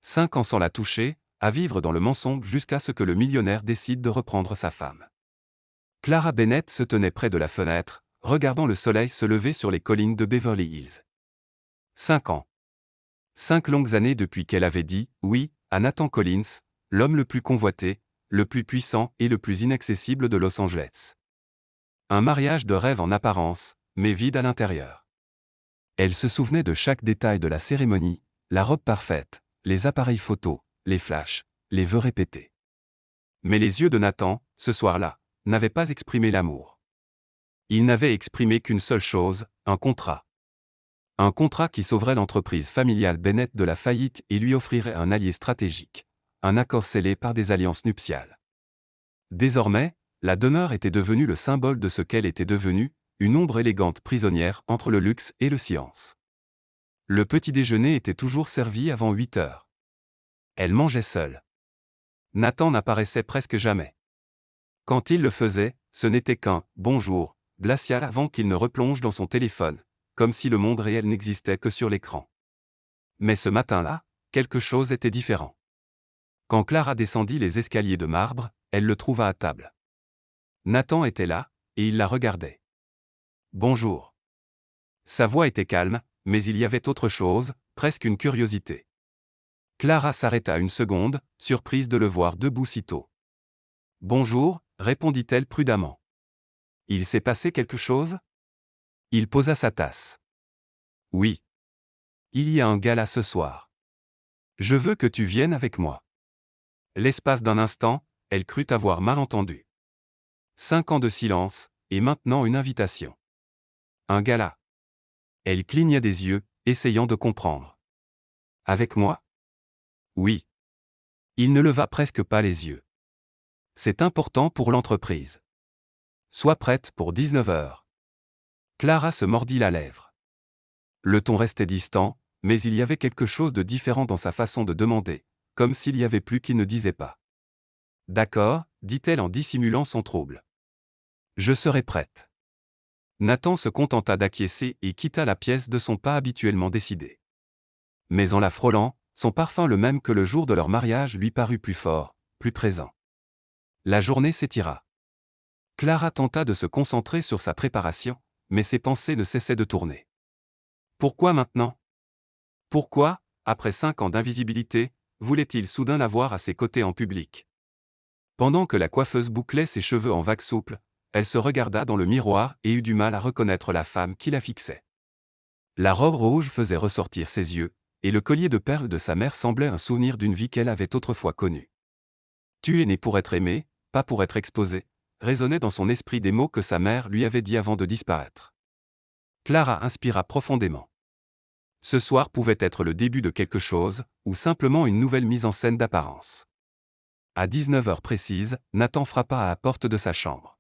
5 ans sans la toucher, à vivre dans le mensonge jusqu'à ce que le millionnaire décide de reprendre sa femme. Clara Bennett se tenait près de la fenêtre, regardant le soleil se lever sur les collines de Beverly Hills. 5 ans. 5 longues années depuis qu'elle avait dit « oui » à Nathan Collins, l'homme le plus convoité, le plus puissant et le plus inaccessible de Los Angeles. Un mariage de rêve en apparence, mais vide à l'intérieur. Elle se souvenait de chaque détail de la cérémonie, la robe parfaite, les appareils photos, les flashs, les vœux répétés. Mais les yeux de Nathan, ce soir-là, n'avaient pas exprimé l'amour. Ils n'avaient exprimé qu'une seule chose, un contrat. Un contrat qui sauverait l'entreprise familiale Bennett de la faillite et lui offrirait un allié stratégique, un accord scellé par des alliances nuptiales. Désormais, la demeure était devenue le symbole de ce qu'elle était devenue, une ombre élégante prisonnière entre le luxe et le silence. Le petit déjeuner était toujours servi avant 8 heures. Elle mangeait seule. Nathan n'apparaissait presque jamais. Quand il le faisait, ce n'était qu'un « bonjour » glacial avant qu'il ne replonge dans son téléphone, comme si le monde réel n'existait que sur l'écran. Mais ce matin-là, quelque chose était différent. Quand Clara descendit les escaliers de marbre, elle le trouva à table. Nathan était là, et il la regardait. « Bonjour. » Sa voix était calme, mais il y avait autre chose, presque une curiosité. Clara s'arrêta une seconde, surprise de le voir debout si tôt. « Bonjour » répondit-elle prudemment. « Il s'est passé quelque chose ?» Il posa sa tasse. « Oui. Il y a un gala ce soir. Je veux que tu viennes avec moi. » L'espace d'un instant, elle crut avoir mal entendu. 5 ans de silence, et maintenant une invitation. Un gala. Elle cligna des yeux, essayant de comprendre. « Avec moi ? » Oui. Il ne leva presque pas les yeux. C'est important pour l'entreprise. Sois prête pour 19 heures. Clara se mordit la lèvre. Le ton restait distant, mais il y avait quelque chose de différent dans sa façon de demander, comme s'il y avait plus qu'il ne disait pas. D'accord, dit-elle en dissimulant son trouble. Je serai prête. Nathan se contenta d'acquiescer et quitta la pièce de son pas habituellement décidé. Mais en la frôlant, son parfum le même que le jour de leur mariage lui parut plus fort, plus présent. La journée s'étira. Clara tenta de se concentrer sur sa préparation, mais ses pensées ne cessaient de tourner. Pourquoi maintenant ? Pourquoi, après 5 ans d'invisibilité, voulait-il soudain la voir à ses côtés en public ? Pendant que la coiffeuse bouclait ses cheveux en vagues souples, elle se regarda dans le miroir et eut du mal à reconnaître la femme qui la fixait. La robe rouge faisait ressortir ses yeux, et le collier de perles de sa mère semblait un souvenir d'une vie qu'elle avait autrefois connue. « Tu es né pour être aimé, pas pour être exposé », résonnaient dans son esprit des mots que sa mère lui avait dit avant de disparaître. Clara inspira profondément. Ce soir pouvait être le début de quelque chose, ou simplement une nouvelle mise en scène d'apparence. À 19 heures précises, Nathan frappa à la porte de sa chambre.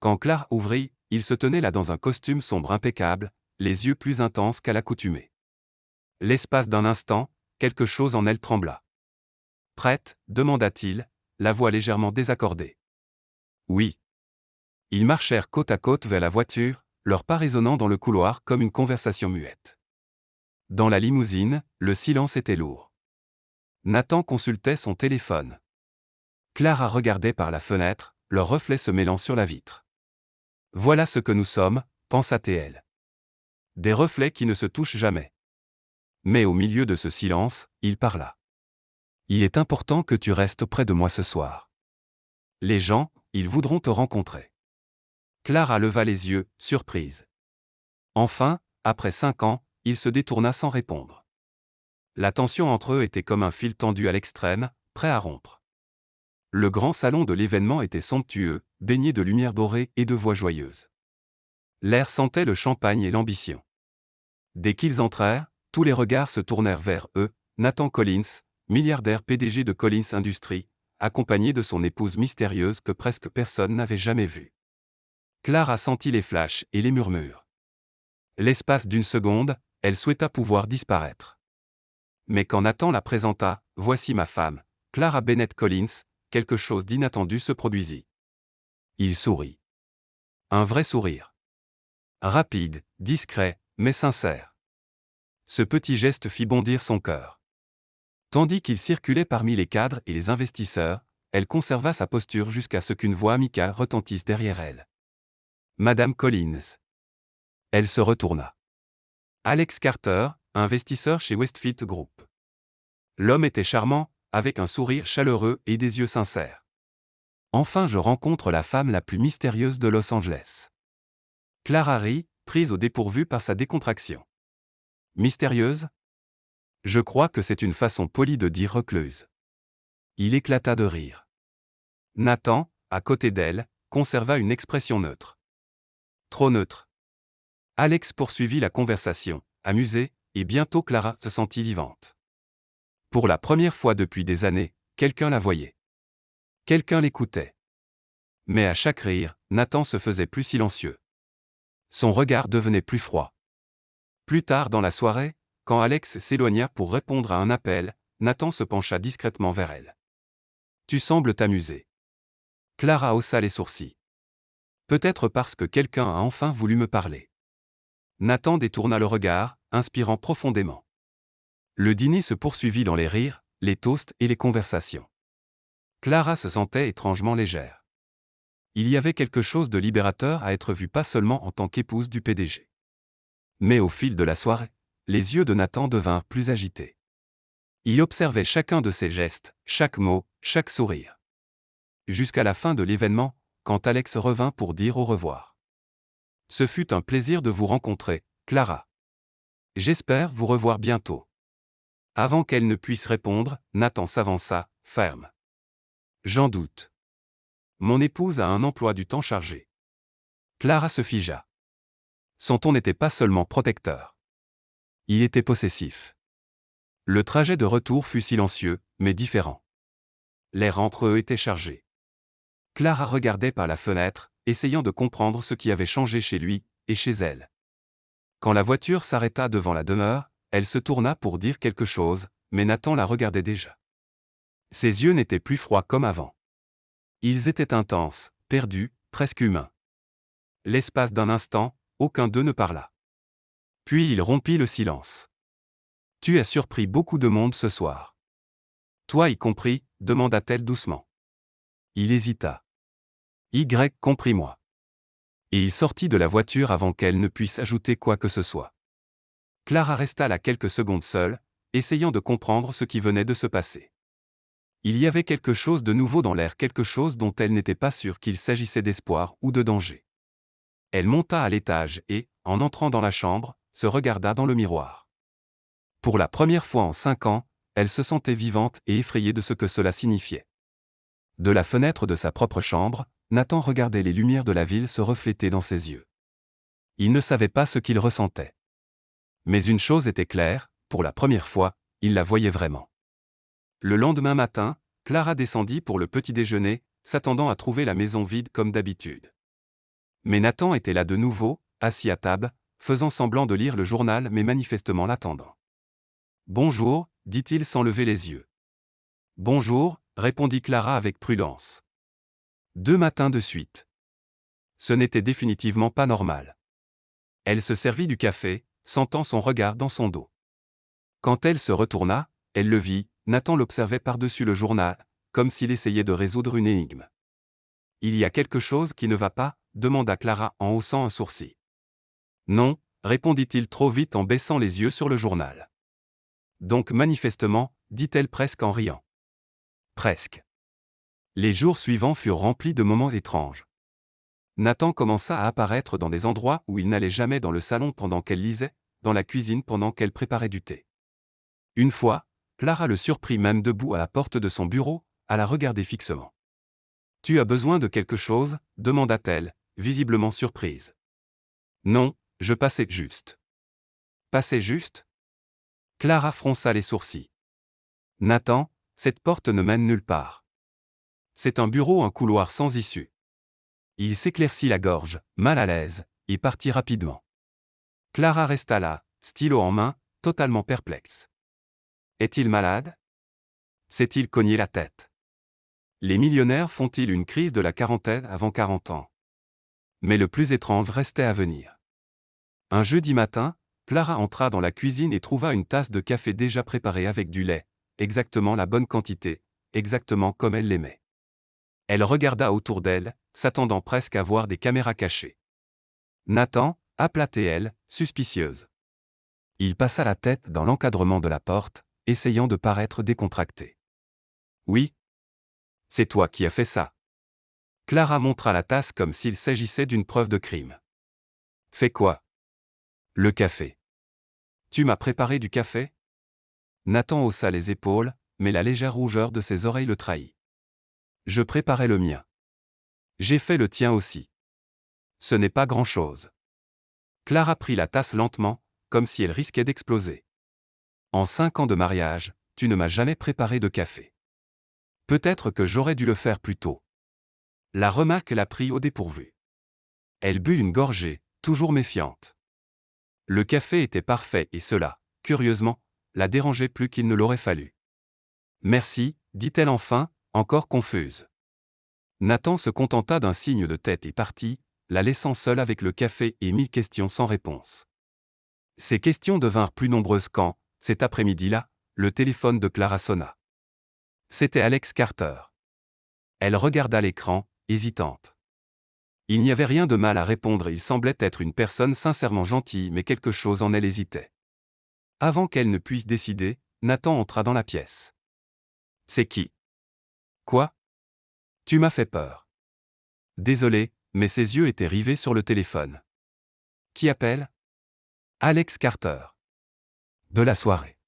Quand Clara ouvrit, il se tenait là dans un costume sombre impeccable, les yeux plus intenses qu'à l'accoutumée. L'espace d'un instant, quelque chose en elle trembla. « Prête ?» demanda-t-il, la voix légèrement désaccordée. « Oui. » Ils marchèrent côte à côte vers la voiture, leurs pas résonnant dans le couloir comme une conversation muette. Dans la limousine, le silence était lourd. Nathan consultait son téléphone. Clara regardait par la fenêtre, leur reflet se mêlant sur la vitre. « Voilà ce que nous sommes », pensa-t-elle. Des reflets qui ne se touchent jamais. Mais au milieu de ce silence, il parla. « Il est important que tu restes près de moi ce soir. Les gens, ils voudront te rencontrer. » Clara leva les yeux, surprise. Enfin, après 5 ans, il se détourna sans répondre. La tension entre eux était comme un fil tendu à l'extrême, prêt à rompre. Le grand salon de l'événement était somptueux, baigné de lumière dorée et de voix joyeuses. L'air sentait le champagne et l'ambition. Dès qu'ils entrèrent, tous les regards se tournèrent vers eux, Nathan Collins, milliardaire PDG de Collins Industries, accompagné de son épouse mystérieuse que presque personne n'avait jamais vue. Clara sentit les flashs et les murmures. L'espace d'une seconde, elle souhaita pouvoir disparaître. Mais quand Nathan la présenta, « Voici ma femme, Clara Bennett Collins », quelque chose d'inattendu se produisit. Il sourit. Un vrai sourire. Rapide, discret, mais sincère. Ce petit geste fit bondir son cœur. Tandis qu'il circulait parmi les cadres et les investisseurs, elle conserva sa posture jusqu'à ce qu'une voix amicale retentisse derrière elle. Madame Collins. Elle se retourna. Alex Carter, investisseur chez Westfield Group. L'homme était charmant, avec un sourire chaleureux et des yeux sincères. Enfin, je rencontre la femme la plus mystérieuse de Los Angeles. Clara rit, prise au dépourvu par sa décontraction. Mystérieuse? Je crois que c'est une façon polie de dire recluse. Il éclata de rire. Nathan, à côté d'elle, conserva une expression neutre. Trop neutre. Alex poursuivit la conversation, amusé, et bientôt Clara se sentit vivante. Pour la première fois depuis des années, quelqu'un la voyait. Quelqu'un l'écoutait. Mais à chaque rire, Nathan se faisait plus silencieux. Son regard devenait plus froid. Plus tard dans la soirée, quand Alex s'éloigna pour répondre à un appel, Nathan se pencha discrètement vers elle. « Tu sembles t'amuser. » Clara haussa les sourcils. « Peut-être parce que quelqu'un a enfin voulu me parler. » Nathan détourna le regard, inspirant profondément. Le dîner se poursuivit dans les rires, les toasts et les conversations. Clara se sentait étrangement légère. Il y avait quelque chose de libérateur à être vue pas seulement en tant qu'épouse du PDG. Mais au fil de la soirée, les yeux de Nathan devinrent plus agités. Il observait chacun de ses gestes, chaque mot, chaque sourire. Jusqu'à la fin de l'événement, quand Alex revint pour dire au revoir. « Ce fut un plaisir de vous rencontrer, Clara. J'espère vous revoir bientôt. » Avant qu'elle ne puisse répondre, Nathan s'avança, ferme. « J'en doute. Mon épouse a un emploi du temps chargé. » Clara se figea. Son ton n'était pas seulement protecteur. Il était possessif. Le trajet de retour fut silencieux, mais différent. L'air entre eux était chargé. Clara regardait par la fenêtre, essayant de comprendre ce qui avait changé chez lui, et chez elle. Quand la voiture s'arrêta devant la demeure, elle se tourna pour dire quelque chose, mais Nathan la regardait déjà. Ses yeux n'étaient plus froids comme avant. Ils étaient intenses, perdus, presque humains. L'espace d'un instant, aucun d'eux ne parla. Puis il rompit le silence. « Tu as surpris beaucoup de monde ce soir. »« Toi y compris ?» demanda-t-elle doucement. Il hésita. « Y compris moi. » Et il sortit de la voiture avant qu'elle ne puisse ajouter quoi que ce soit. Clara resta là quelques secondes seule, essayant de comprendre ce qui venait de se passer. Il y avait quelque chose de nouveau dans l'air, quelque chose dont elle n'était pas sûre qu'il s'agissait d'espoir ou de danger. Elle monta à l'étage et, en entrant dans la chambre, se regarda dans le miroir. Pour la première fois en 5 ans, elle se sentait vivante et effrayée de ce que cela signifiait. De la fenêtre de sa propre chambre, Nathan regardait les lumières de la ville se refléter dans ses yeux. Il ne savait pas ce qu'il ressentait. Mais une chose était claire, pour la première fois, il la voyait vraiment. Le lendemain matin, Clara descendit pour le petit déjeuner, s'attendant à trouver la maison vide comme d'habitude. Mais Nathan était là de nouveau, assis à table, faisant semblant de lire le journal mais manifestement l'attendant. « Bonjour », dit-il sans lever les yeux. « Bonjour », répondit Clara avec prudence. 2 matins de suite. Ce n'était définitivement pas normal. Elle se servit du café, sentant son regard dans son dos. Quand elle se retourna, elle le vit, Nathan l'observait par-dessus le journal, comme s'il essayait de résoudre une énigme. « Il y a quelque chose qui ne va pas ?» demanda Clara en haussant un sourcil. « Non », répondit-il trop vite en baissant les yeux sur le journal. « Donc manifestement », dit-elle presque en riant. Presque. Les jours suivants furent remplis de moments étranges. Nathan commença à apparaître dans des endroits où il n'allait jamais, dans le salon pendant qu'elle lisait, dans la cuisine pendant qu'elle préparait du thé. Une fois, Clara le surprit même debout à la porte de son bureau, à la regarder fixement. « Tu as besoin de quelque chose ?» demanda-t-elle, visiblement surprise. « Non, je passais juste. »« Passais juste ?» Clara fronça les sourcils. « Nathan, cette porte ne mène nulle part. C'est un bureau, un couloir sans issue. » Il s'éclaircit la gorge, mal à l'aise, et partit rapidement. Clara resta là, stylo en main, totalement perplexe. Est-il malade? S'est-il cogné la tête? Les millionnaires font-ils une crise de la quarantaine avant 40 ans? Mais le plus étrange restait à venir. Un jeudi matin, Clara entra dans la cuisine et trouva une tasse de café déjà préparée avec du lait, exactement la bonne quantité, exactement comme elle l'aimait. Elle regarda autour d'elle, s'attendant presque à voir des caméras cachées. Nathan, appela-t-elle, suspicieuse. Il passa la tête dans l'encadrement de la porte, essayant de paraître décontracté. Oui. C'est toi qui as fait ça. Clara montra la tasse comme s'il s'agissait d'une preuve de crime. Fais quoi? Le café. Tu m'as préparé du café? Nathan haussa les épaules, mais la légère rougeur de ses oreilles le trahit. Je préparais le mien. J'ai fait le tien aussi. Ce n'est pas grand-chose. Clara prit la tasse lentement, comme si elle risquait d'exploser. En 5 ans de mariage, tu ne m'as jamais préparé de café. Peut-être que j'aurais dû le faire plus tôt. La remarque la prit au dépourvu. Elle but une gorgée, toujours méfiante. Le café était parfait et cela, curieusement, la dérangeait plus qu'il ne l'aurait fallu. Merci, dit-elle enfin, encore confuse. Nathan se contenta d'un signe de tête et partit, la laissant seule avec le café et 1000 questions sans réponse. Ces questions devinrent plus nombreuses quand, cet après-midi-là, le téléphone de Clara sonna. C'était Alex Carter. Elle regarda l'écran, hésitante. Il n'y avait rien de mal à répondre et il semblait être une personne sincèrement gentille mais quelque chose en elle hésitait. Avant qu'elle ne puisse décider, Nathan entra dans la pièce. C'est qui? Quoi? Tu m'as fait peur. Désolé, mais ses yeux étaient rivés sur le téléphone. Qui appelle? Alex Carter. De la soirée.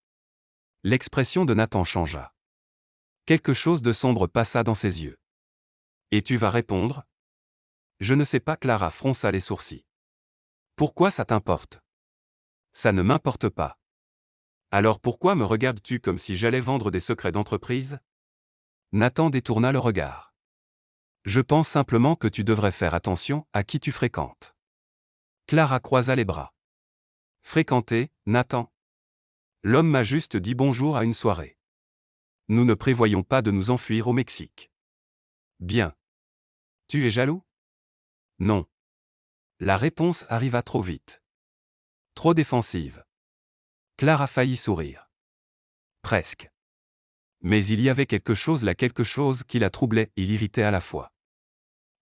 L'expression de Nathan changea. Quelque chose de sombre passa dans ses yeux. Et tu vas répondre? Je ne sais pas. Clara fronça les sourcils. Pourquoi ça t'importe? Ça ne m'importe pas. Alors pourquoi me regardes-tu comme si j'allais vendre des secrets d'entreprise? Nathan détourna le regard. Je pense simplement que tu devrais faire attention à qui tu fréquentes. Clara croisa les bras. Fréquenter, Nathan? L'homme m'a juste dit bonjour à une soirée. Nous ne prévoyons pas de nous enfuir au Mexique. Bien. Tu es jaloux? Non. La réponse arriva trop vite. Trop défensive. Clara faillit sourire. Presque. Mais il y avait quelque chose là, quelque chose qui la troublait et l'irritait à la fois.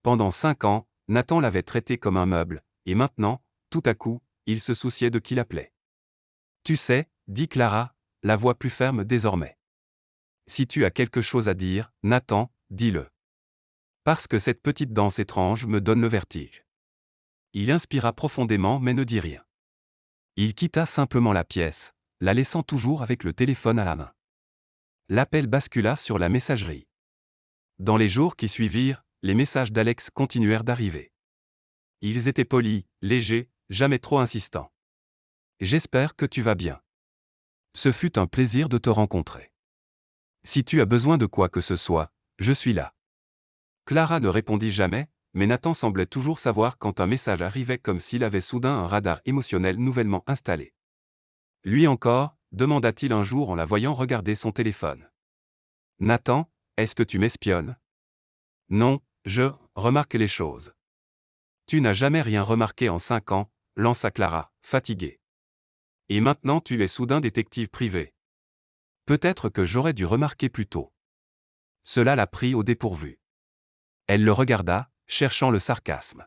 Pendant 5 ans, Nathan l'avait traité comme un meuble, et maintenant, tout à coup, il se souciait de qui l'appelait. Tu sais, dit Clara, la voix plus ferme désormais. Si tu as quelque chose à dire, Nathan, dis-le. Parce que cette petite danse étrange me donne le vertige. Il inspira profondément mais ne dit rien. Il quitta simplement la pièce, la laissant toujours avec le téléphone à la main. L'appel bascula sur la messagerie. Dans les jours qui suivirent, les messages d'Alex continuèrent d'arriver. Ils étaient polis, légers, jamais trop insistants. J'espère que tu vas bien. Ce fut un plaisir de te rencontrer. Si tu as besoin de quoi que ce soit, je suis là. Clara ne répondit jamais, mais Nathan semblait toujours savoir quand un message arrivait comme s'il avait soudain un radar émotionnel nouvellement installé. Lui encore, demanda-t-il un jour en la voyant regarder son téléphone. Nathan, est-ce que tu m'espionnes? Non, je remarque les choses. Tu n'as jamais rien remarqué en 5 ans, lança Clara, fatiguée. Et maintenant tu es soudain détective privé. Peut-être que j'aurais dû remarquer plus tôt. Cela la prit au dépourvu. Elle le regarda, cherchant le sarcasme.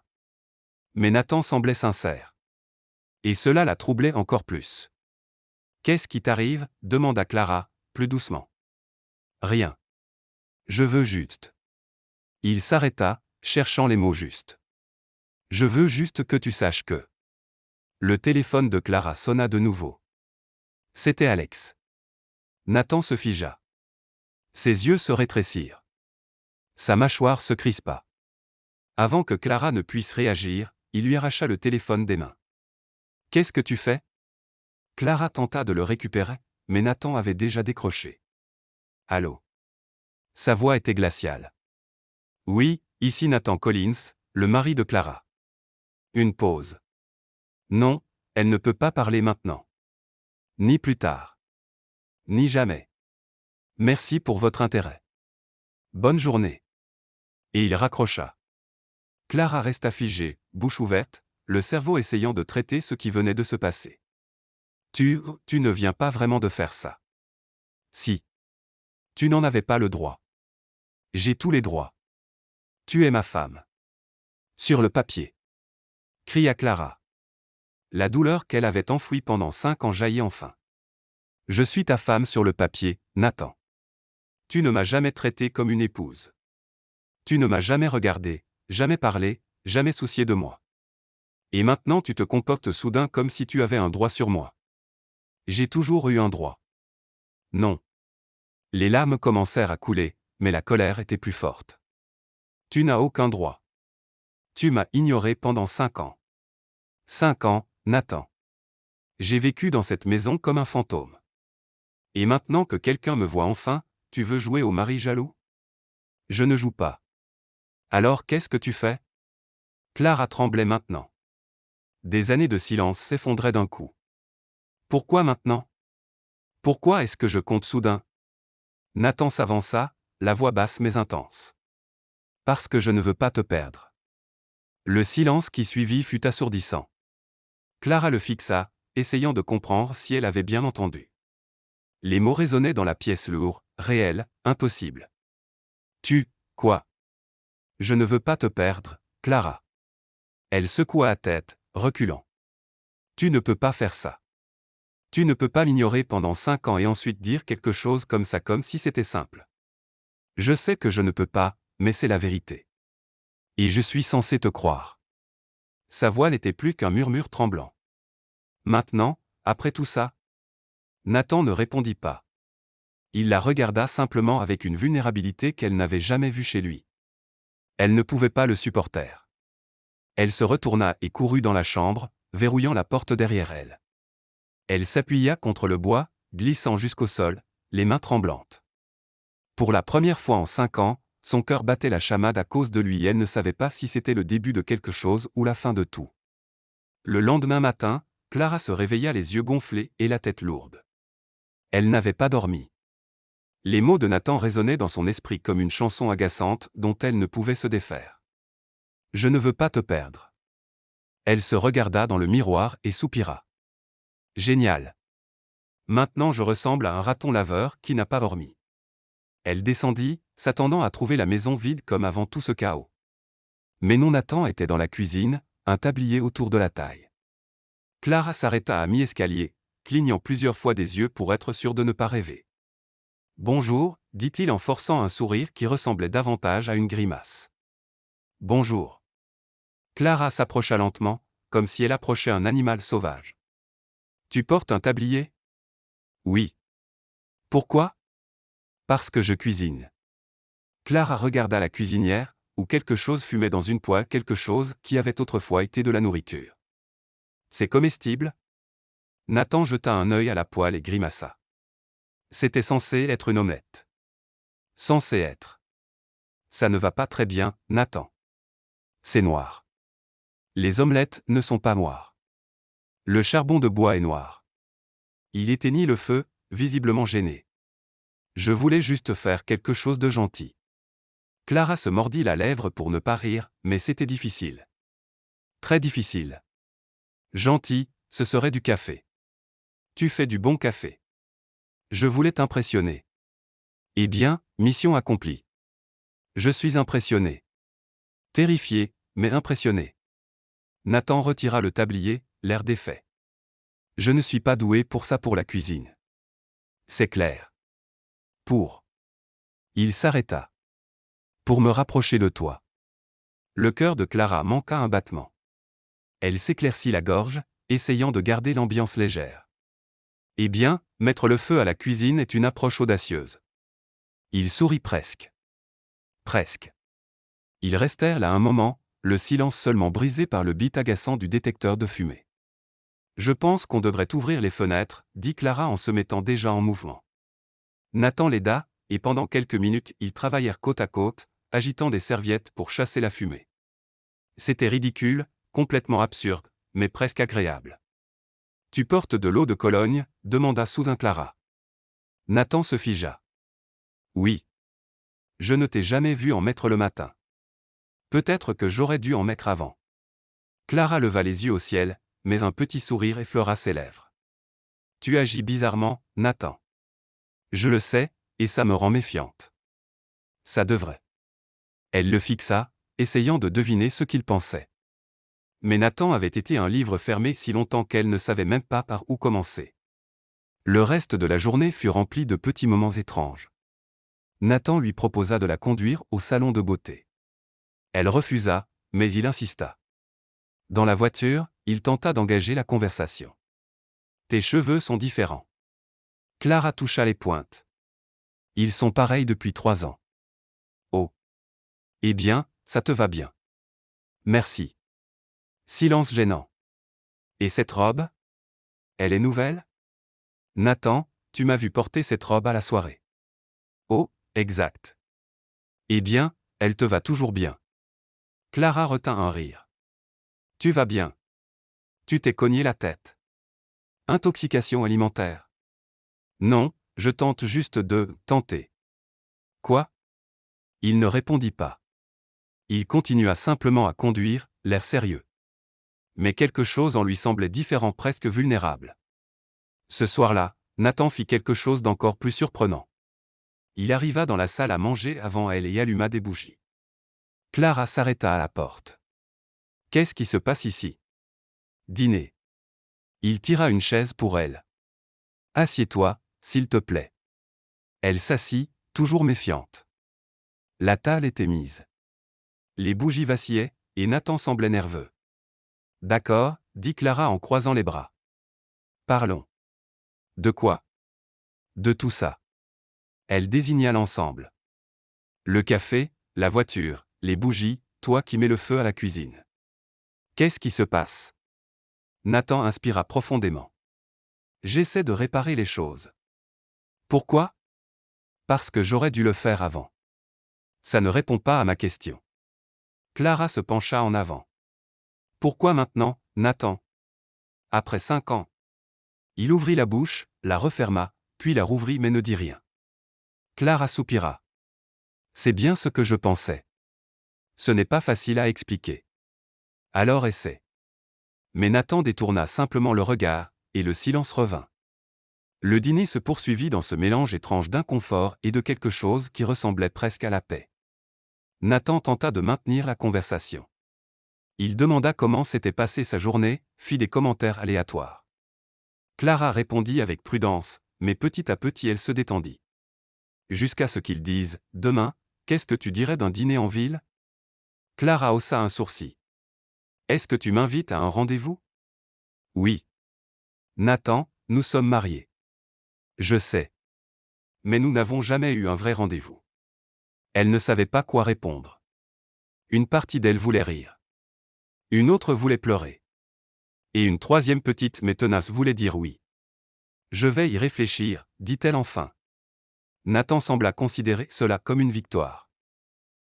Mais Nathan semblait sincère. Et cela la troublait encore plus. Qu'est-ce qui t'arrive? Demanda Clara, plus doucement. Rien. Je veux juste. Il s'arrêta, cherchant les mots justes. Je veux juste que tu saches que. Le téléphone de Clara sonna de nouveau. C'était Alex. Nathan se figea. Ses yeux se rétrécirent. Sa mâchoire se crispa. Avant que Clara ne puisse réagir, il lui arracha le téléphone des mains. Qu'est-ce que tu fais? Clara tenta de le récupérer, mais Nathan avait déjà décroché. Allô? Sa voix était glaciale. Oui, ici Nathan Collins, le mari de Clara. Une pause. Non, elle ne peut pas parler maintenant. Ni plus tard. Ni jamais. Merci pour votre intérêt. Bonne journée. Et il raccrocha. Clara resta figée, bouche ouverte, le cerveau essayant de traiter ce qui venait de se passer. Tu ne viens pas vraiment de faire ça. Si. Tu n'en avais pas le droit. J'ai tous les droits. Tu es ma femme. Sur le papier. Cria Clara. La douleur qu'elle avait enfouie pendant 5 ans jaillit enfin. Je suis ta femme sur le papier, Nathan. Tu ne m'as jamais traité comme une épouse. Tu ne m'as jamais regardé, jamais parlé, jamais soucié de moi. Et maintenant tu te comportes soudain comme si tu avais un droit sur moi. J'ai toujours eu un droit. Non. Les larmes commencèrent à couler, mais la colère était plus forte. Tu n'as aucun droit. Tu m'as ignoré pendant 5 ans. 5 ans, Nathan. J'ai vécu dans cette maison comme un fantôme. Et maintenant que quelqu'un me voit enfin, tu veux jouer au mari jaloux? Je ne joue pas. Alors qu'est-ce que tu fais? Clara tremblait maintenant. Des années de silence s'effondraient d'un coup. Pourquoi maintenant? Pourquoi est-ce que je compte soudain? Nathan s'avança, la voix basse mais intense. Parce que je ne veux pas te perdre. Le silence qui suivit fut assourdissant. Clara le fixa, essayant de comprendre si elle avait bien entendu. Les mots résonnaient dans la pièce lourds, réels, impossibles. Tu, quoi? Je ne veux pas te perdre, Clara. Elle secoua la tête, reculant. Tu ne peux pas faire ça. Tu ne peux pas m'ignorer pendant 5 ans et ensuite dire quelque chose comme ça comme si c'était simple. Je sais que je ne peux pas, mais c'est la vérité. Et je suis censé te croire. Sa voix n'était plus qu'un murmure tremblant. Maintenant, après tout ça? Nathan ne répondit pas. Il la regarda simplement avec une vulnérabilité qu'elle n'avait jamais vue chez lui. Elle ne pouvait pas le supporter. Elle se retourna et courut dans la chambre, verrouillant la porte derrière elle. Elle s'appuya contre le bois, glissant jusqu'au sol, les mains tremblantes. Pour la première fois en 5 ans, son cœur battait la chamade à cause de lui et elle ne savait pas si c'était le début de quelque chose ou la fin de tout. Le lendemain matin, Clara se réveilla les yeux gonflés et la tête lourde. Elle n'avait pas dormi. Les mots de Nathan résonnaient dans son esprit comme une chanson agaçante dont elle ne pouvait se défaire. Je ne veux pas te perdre. Elle se regarda dans le miroir et soupira. Génial. Maintenant je ressemble à un raton laveur qui n'a pas dormi. Elle descendit, s'attendant à trouver la maison vide comme avant tout ce chaos. Mais non, Nathan était dans la cuisine, un tablier autour de la taille. Clara s'arrêta à mi-escalier, clignant plusieurs fois des yeux pour être sûre de ne pas rêver. Bonjour, dit-il en forçant un sourire qui ressemblait davantage à une grimace. Bonjour. Clara s'approcha lentement, comme si elle approchait un animal sauvage. Tu portes un tablier? Oui. Pourquoi? Parce que je cuisine. Clara regarda la cuisinière, où quelque chose fumait dans une poêle, quelque chose qui avait autrefois été de la nourriture. C'est comestible? Nathan jeta un œil à la poêle et grimaça. C'était censé être une omelette. Censé être. Ça ne va pas très bien, Nathan. C'est noir. Les omelettes ne sont pas noires. Le charbon de bois est noir. Il éteignit le feu, visiblement gêné. Je voulais juste faire quelque chose de gentil. Clara se mordit la lèvre pour ne pas rire, mais c'était difficile. Très difficile. Gentil, ce serait du café. Tu fais du bon café. Je voulais t'impressionner. Eh bien, mission accomplie. Je suis impressionné. Terrifié, mais impressionné. Nathan retira le tablier, l'air défait. Je ne suis pas doué pour ça pour la cuisine. C'est clair. Il s'arrêta. Pour me rapprocher de toi. Le cœur de Clara manqua un battement. Elle s'éclaircit la gorge, essayant de garder l'ambiance légère. Eh bien, mettre le feu à la cuisine est une approche audacieuse. Il sourit presque. Presque. Ils restèrent là un moment, le silence seulement brisé par le bip agaçant du détecteur de fumée. Je pense qu'on devrait ouvrir les fenêtres, dit Clara en se mettant déjà en mouvement. Nathan l'aida, et pendant quelques minutes ils travaillèrent côte à côte, agitant des serviettes pour chasser la fumée. C'était ridicule, complètement absurde, mais presque agréable. Tu portes de l'eau de Cologne? Demanda soudain Clara. Nathan se figea. Oui. Je ne t'ai jamais vu en mettre le matin. Peut-être que j'aurais dû en mettre avant. Clara leva les yeux au ciel, mais un petit sourire effleura ses lèvres. Tu agis bizarrement, Nathan. Je le sais, et ça me rend méfiante. Ça devrait. Elle le fixa, essayant de deviner ce qu'il pensait. Mais Nathan avait été un livre fermé si longtemps qu'elle ne savait même pas par où commencer. Le reste de la journée fut rempli de petits moments étranges. Nathan lui proposa de la conduire au salon de beauté. Elle refusa, mais il insista. Dans la voiture, il tenta d'engager la conversation. « Tes cheveux sont différents. » Clara toucha les pointes. « Ils sont pareils depuis 3 ans. » « Oh. Eh bien, ça te va bien. » « Merci. » Silence gênant. « Et cette robe ? Elle est nouvelle ? » « Nathan, tu m'as vu porter cette robe à la soirée. » « Oh, exact. » « Eh bien, elle te va toujours bien. » Clara retint un rire. « Tu vas bien. Tu t'es cogné la tête. Intoxication alimentaire. » « Non, je tente juste de tenter. » « Quoi ? » Il ne répondit pas. Il continua simplement à conduire, l'air sérieux. Mais quelque chose en lui semblait différent, presque vulnérable. Ce soir-là, Nathan fit quelque chose d'encore plus surprenant. Il arriva dans la salle à manger avant elle et alluma des bougies. Clara s'arrêta à la porte. « Qu'est-ce qui se passe ici ? » ?»« Dîner. » Il tira une chaise pour elle. « Assieds-toi, s'il te plaît. » Elle s'assit, toujours méfiante. La table était mise. Les bougies vacillaient, et Nathan semblait nerveux. « D'accord, » dit Clara en croisant les bras. « Parlons. » »« De quoi ? » ?»« De tout ça. » Elle désigna l'ensemble. « Le café, la voiture, les bougies, toi qui mets le feu à la cuisine. » « Qu'est-ce qui se passe ? » Nathan inspira profondément. « J'essaie de réparer les choses. » « Pourquoi ? » ?»« Parce que j'aurais dû le faire avant. » « Ça ne répond pas à ma question. » Clara se pencha en avant. « Pourquoi maintenant, Nathan ? Après 5 ans. » Il ouvrit la bouche, la referma, puis la rouvrit mais ne dit rien. Clara soupira. « C'est bien ce que je pensais. Ce n'est pas facile à expliquer. Alors essaie. » Mais Nathan détourna simplement le regard, et le silence revint. Le dîner se poursuivit dans ce mélange étrange d'inconfort et de quelque chose qui ressemblait presque à la paix. Nathan tenta de maintenir la conversation. Il demanda comment s'était passée sa journée, fit des commentaires aléatoires. Clara répondit avec prudence, mais petit à petit elle se détendit. Jusqu'à ce qu'il dise « Demain, qu'est-ce que tu dirais d'un dîner en ville ?» Clara haussa un sourcil. « Est-ce que tu m'invites à un rendez-vous ? » « Oui. »« Nathan, nous sommes mariés. » »« Je sais. Mais nous n'avons jamais eu un vrai rendez-vous. » Elle ne savait pas quoi répondre. Une partie d'elle voulait rire. Une autre voulait pleurer. Et une troisième petite mais tenace voulait dire oui. « Je vais y réfléchir, » dit-elle enfin. Nathan sembla considérer cela comme une victoire.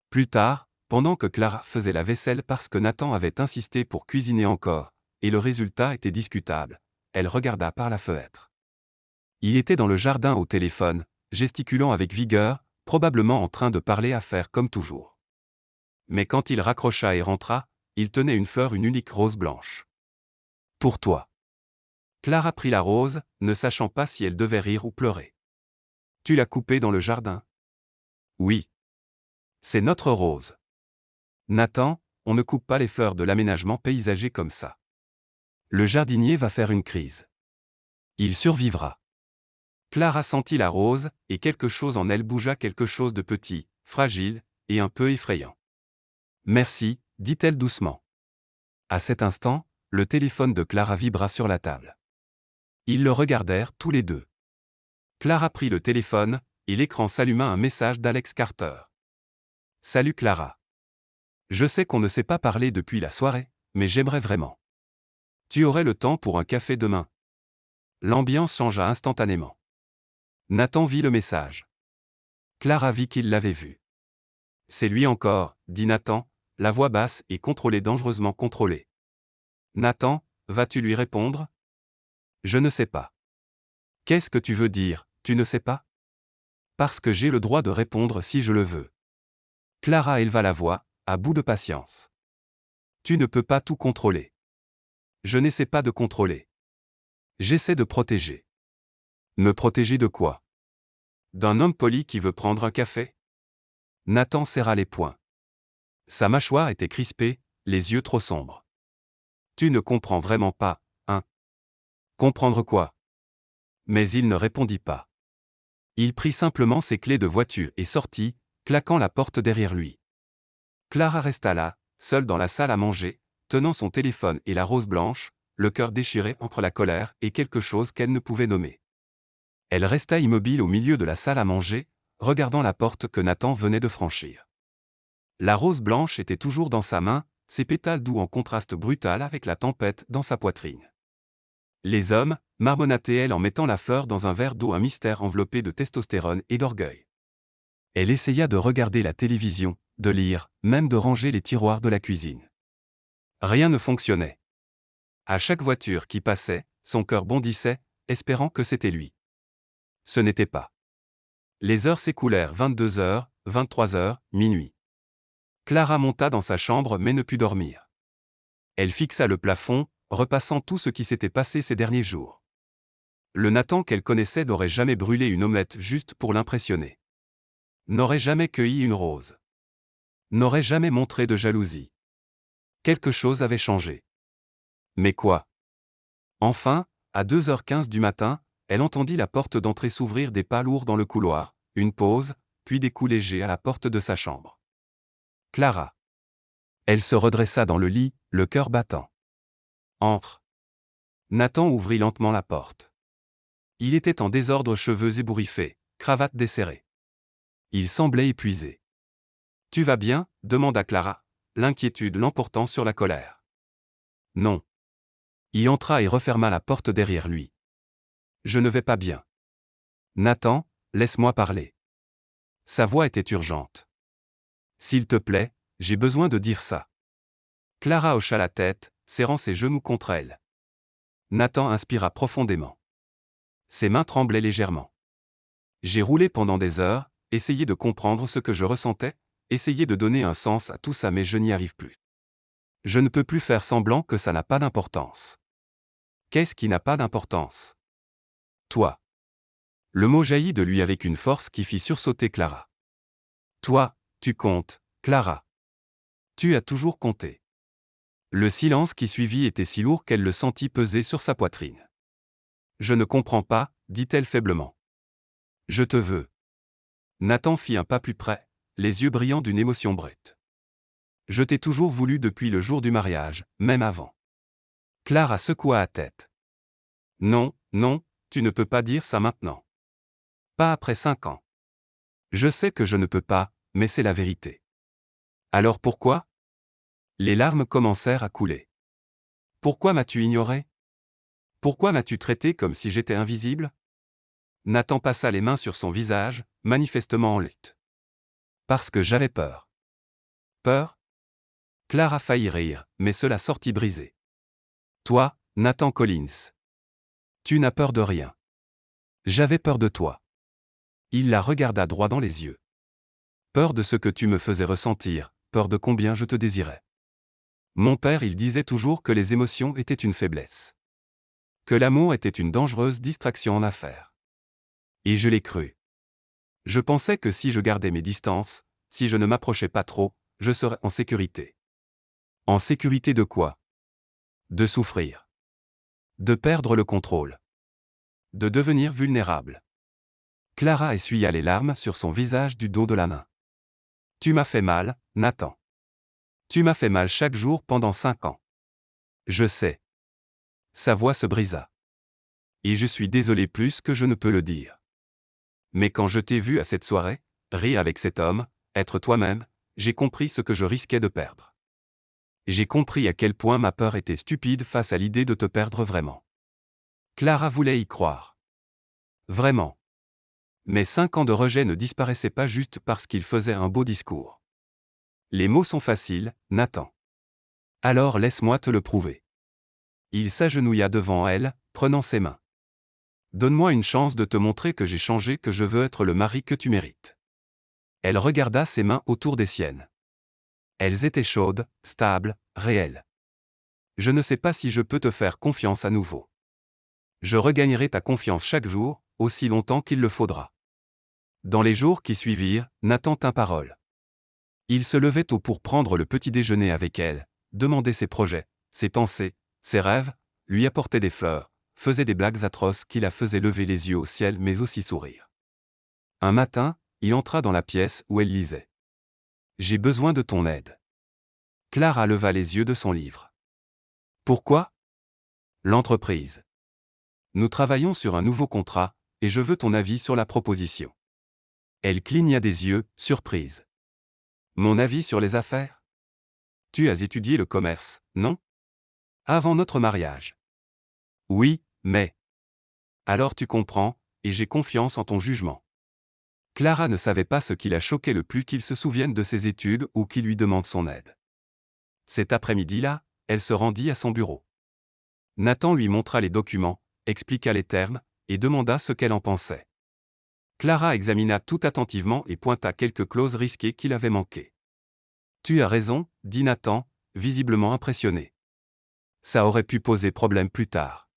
Plus tard, pendant que Clara faisait la vaisselle parce que Nathan avait insisté pour cuisiner encore, et le résultat était discutable, elle regarda par la fenêtre. Il était dans le jardin au téléphone, gesticulant avec vigueur, probablement en train de parler affaires comme toujours. Mais quand il raccrocha et rentra, il tenait une fleur, une unique rose blanche. « Pour toi. » Clara prit la rose, ne sachant pas si elle devait rire ou pleurer. « Tu l'as coupée dans le jardin ? » ?»« Oui. C'est notre rose. » »« Nathan, on ne coupe pas les fleurs de l'aménagement paysager comme ça. Le jardinier va faire une crise. Il survivra. » Clara sentit la rose, et quelque chose en elle bougea, quelque chose de petit, fragile, et un peu effrayant. « Merci, » dit-elle doucement. À cet instant, le téléphone de Clara vibra sur la table. Ils le regardèrent tous les deux. Clara prit le téléphone, et l'écran s'alluma, un message d'Alex Carter. « Salut Clara. Je sais qu'on ne s'est pas parlé depuis la soirée, mais j'aimerais vraiment. Tu aurais le temps pour un café demain ? » L'ambiance changea instantanément. Nathan vit le message. Clara vit qu'il l'avait vu. « C'est lui encore, » dit Nathan, la voix basse et contrôlée, dangereusement contrôlée. « Nathan, vas-tu lui répondre ? » ?»« Je ne sais pas. »« Qu'est-ce que tu veux dire, tu ne sais pas ? » ?»« Parce que j'ai le droit de répondre si je le veux. » Clara éleva la voix, à bout de patience. « Tu ne peux pas tout contrôler. »« Je n'essaie pas de contrôler. J'essaie de protéger. »« Me protéger de quoi ? » D'un homme poli qui veut prendre un café? Nathan serra les poings. Sa mâchoire était crispée, les yeux trop sombres. Tu ne comprends vraiment pas, hein? Comprendre quoi? Mais il ne répondit pas. Il prit simplement ses clés de voiture et sortit, claquant la porte derrière lui. Clara resta là, seule dans la salle à manger, tenant son téléphone et la rose blanche, le cœur déchiré entre la colère et quelque chose qu'elle ne pouvait nommer. Elle resta immobile au milieu de la salle à manger, regardant la porte que Nathan venait de franchir. La rose blanche était toujours dans sa main, ses pétales doux en contraste brutal avec la tempête dans sa poitrine. Les hommes, marmonnata-t-elle en mettant la fleur dans un verre d'eau, un mystère enveloppé de testostérone et d'orgueil. Elle essaya de regarder la télévision, de lire, même de ranger les tiroirs de la cuisine. Rien ne fonctionnait. À chaque voiture qui passait, son cœur bondissait, espérant que c'était lui. Ce n'était pas. Les heures s'écoulèrent, 22 heures, 23 heures, minuit. Clara monta dans sa chambre mais ne put dormir. Elle fixa le plafond, repassant tout ce qui s'était passé ces derniers jours. Le Nathan qu'elle connaissait n'aurait jamais brûlé une omelette juste pour l'impressionner. N'aurait jamais cueilli une rose. N'aurait jamais montré de jalousie. Quelque chose avait changé. Mais quoi? Enfin, à 2h15 du matin, elle entendit la porte d'entrée s'ouvrir, des pas lourds dans le couloir, une pause, puis des coups légers à la porte de sa chambre. Clara. Elle se redressa dans le lit, le cœur battant. Entre. Nathan ouvrit lentement la porte. Il était en désordre, cheveux ébouriffés, cravate desserrée. Il semblait épuisé. Tu vas bien? Demanda Clara, l'inquiétude l'emportant sur la colère. Non. Il entra et referma la porte derrière lui. Je ne vais pas bien. Nathan, laisse-moi parler. Sa voix était urgente. S'il te plaît, j'ai besoin de dire ça. Clara hocha la tête, serrant ses genoux contre elle. Nathan inspira profondément. Ses mains tremblaient légèrement. J'ai roulé pendant des heures, essayé de comprendre ce que je ressentais, essayé de donner un sens à tout ça, mais je n'y arrive plus. Je ne peux plus faire semblant que ça n'a pas d'importance. Qu'est-ce qui n'a pas d'importance? Toi. Le mot jaillit de lui avec une force qui fit sursauter Clara. Toi, tu comptes, Clara. Tu as toujours compté. Le silence qui suivit était si lourd qu'elle le sentit peser sur sa poitrine. Je ne comprends pas, dit-elle faiblement. Je te veux. Nathan fit un pas plus près, les yeux brillants d'une émotion brute. Je t'ai toujours voulu depuis le jour du mariage, même avant. Clara secoua la tête. Non, non, tu ne peux pas dire ça maintenant. Pas après 5 ans. Je sais que je ne peux pas, mais c'est la vérité. Alors pourquoi? Les larmes commencèrent à couler. Pourquoi m'as-tu ignoré? Pourquoi m'as-tu traité comme si j'étais invisible? Nathan passa les mains sur son visage, manifestement en lutte. Parce que j'avais peur. Peur? Clara faillit rire, mais cela sortit brisé. Toi, Nathan Collins. Tu n'as peur de rien. J'avais peur de toi. Il la regarda droit dans les yeux. Peur de ce que tu me faisais ressentir, peur de combien je te désirais. Mon père, il disait toujours que les émotions étaient une faiblesse. Que l'amour était une dangereuse distraction en affaires. Et je l'ai cru. Je pensais que si je gardais mes distances, si je ne m'approchais pas trop, je serais en sécurité. En sécurité de quoi? De souffrir. De perdre le contrôle. De devenir vulnérable. Clara essuya les larmes sur son visage du dos de la main. Tu m'as fait mal, Nathan. Tu m'as fait mal chaque jour pendant 5 ans. Je sais. Sa voix se brisa. Et je suis désolé plus que je ne peux le dire. Mais quand je t'ai vu à cette soirée, rire avec cet homme, être toi-même, j'ai compris ce que je risquais de perdre. J'ai compris à quel point ma peur était stupide face à l'idée de te perdre vraiment. Clara voulait y croire. Vraiment. Mais 5 ans de rejet ne disparaissaient pas juste parce qu'il faisait un beau discours. Les mots sont faciles, Nathan. Alors laisse-moi te le prouver. Il s'agenouilla devant elle, prenant ses mains. Donne-moi une chance de te montrer que j'ai changé, que je veux être le mari que tu mérites. Elle regarda ses mains autour des siennes. Elles étaient chaudes, stables, réelles. Je ne sais pas si je peux te faire confiance à nouveau. Je regagnerai ta confiance chaque jour, aussi longtemps qu'il le faudra. Dans les jours qui suivirent, Nathan tint parole. Il se levait tôt pour prendre le petit déjeuner avec elle, demander ses projets, ses pensées, ses rêves, lui apportait des fleurs, faisait des blagues atroces qui la faisaient lever les yeux au ciel mais aussi sourire. Un matin, il entra dans la pièce où elle lisait. « J'ai besoin de ton aide. » Clara leva les yeux de son livre. « Pourquoi ? » L'entreprise. Nous travaillons sur un nouveau contrat, et je veux ton avis sur la proposition. Elle cligna des yeux, surprise. Mon avis sur les affaires ? Tu as étudié le commerce, non ? Avant notre mariage. Oui, mais... Alors tu comprends, et j'ai confiance en ton jugement. Clara ne savait pas ce qui la choquait le plus qu'il se souvienne de ses études ou qu'il lui demande son aide. Cet après-midi-là, elle se rendit à son bureau. Nathan lui montra les documents, expliqua les termes, et demanda ce qu'elle en pensait. Clara examina tout attentivement et pointa quelques clauses risquées qu'il avait manquées. « Tu as raison, » dit Nathan, visiblement impressionné. Ça aurait pu poser problème plus tard.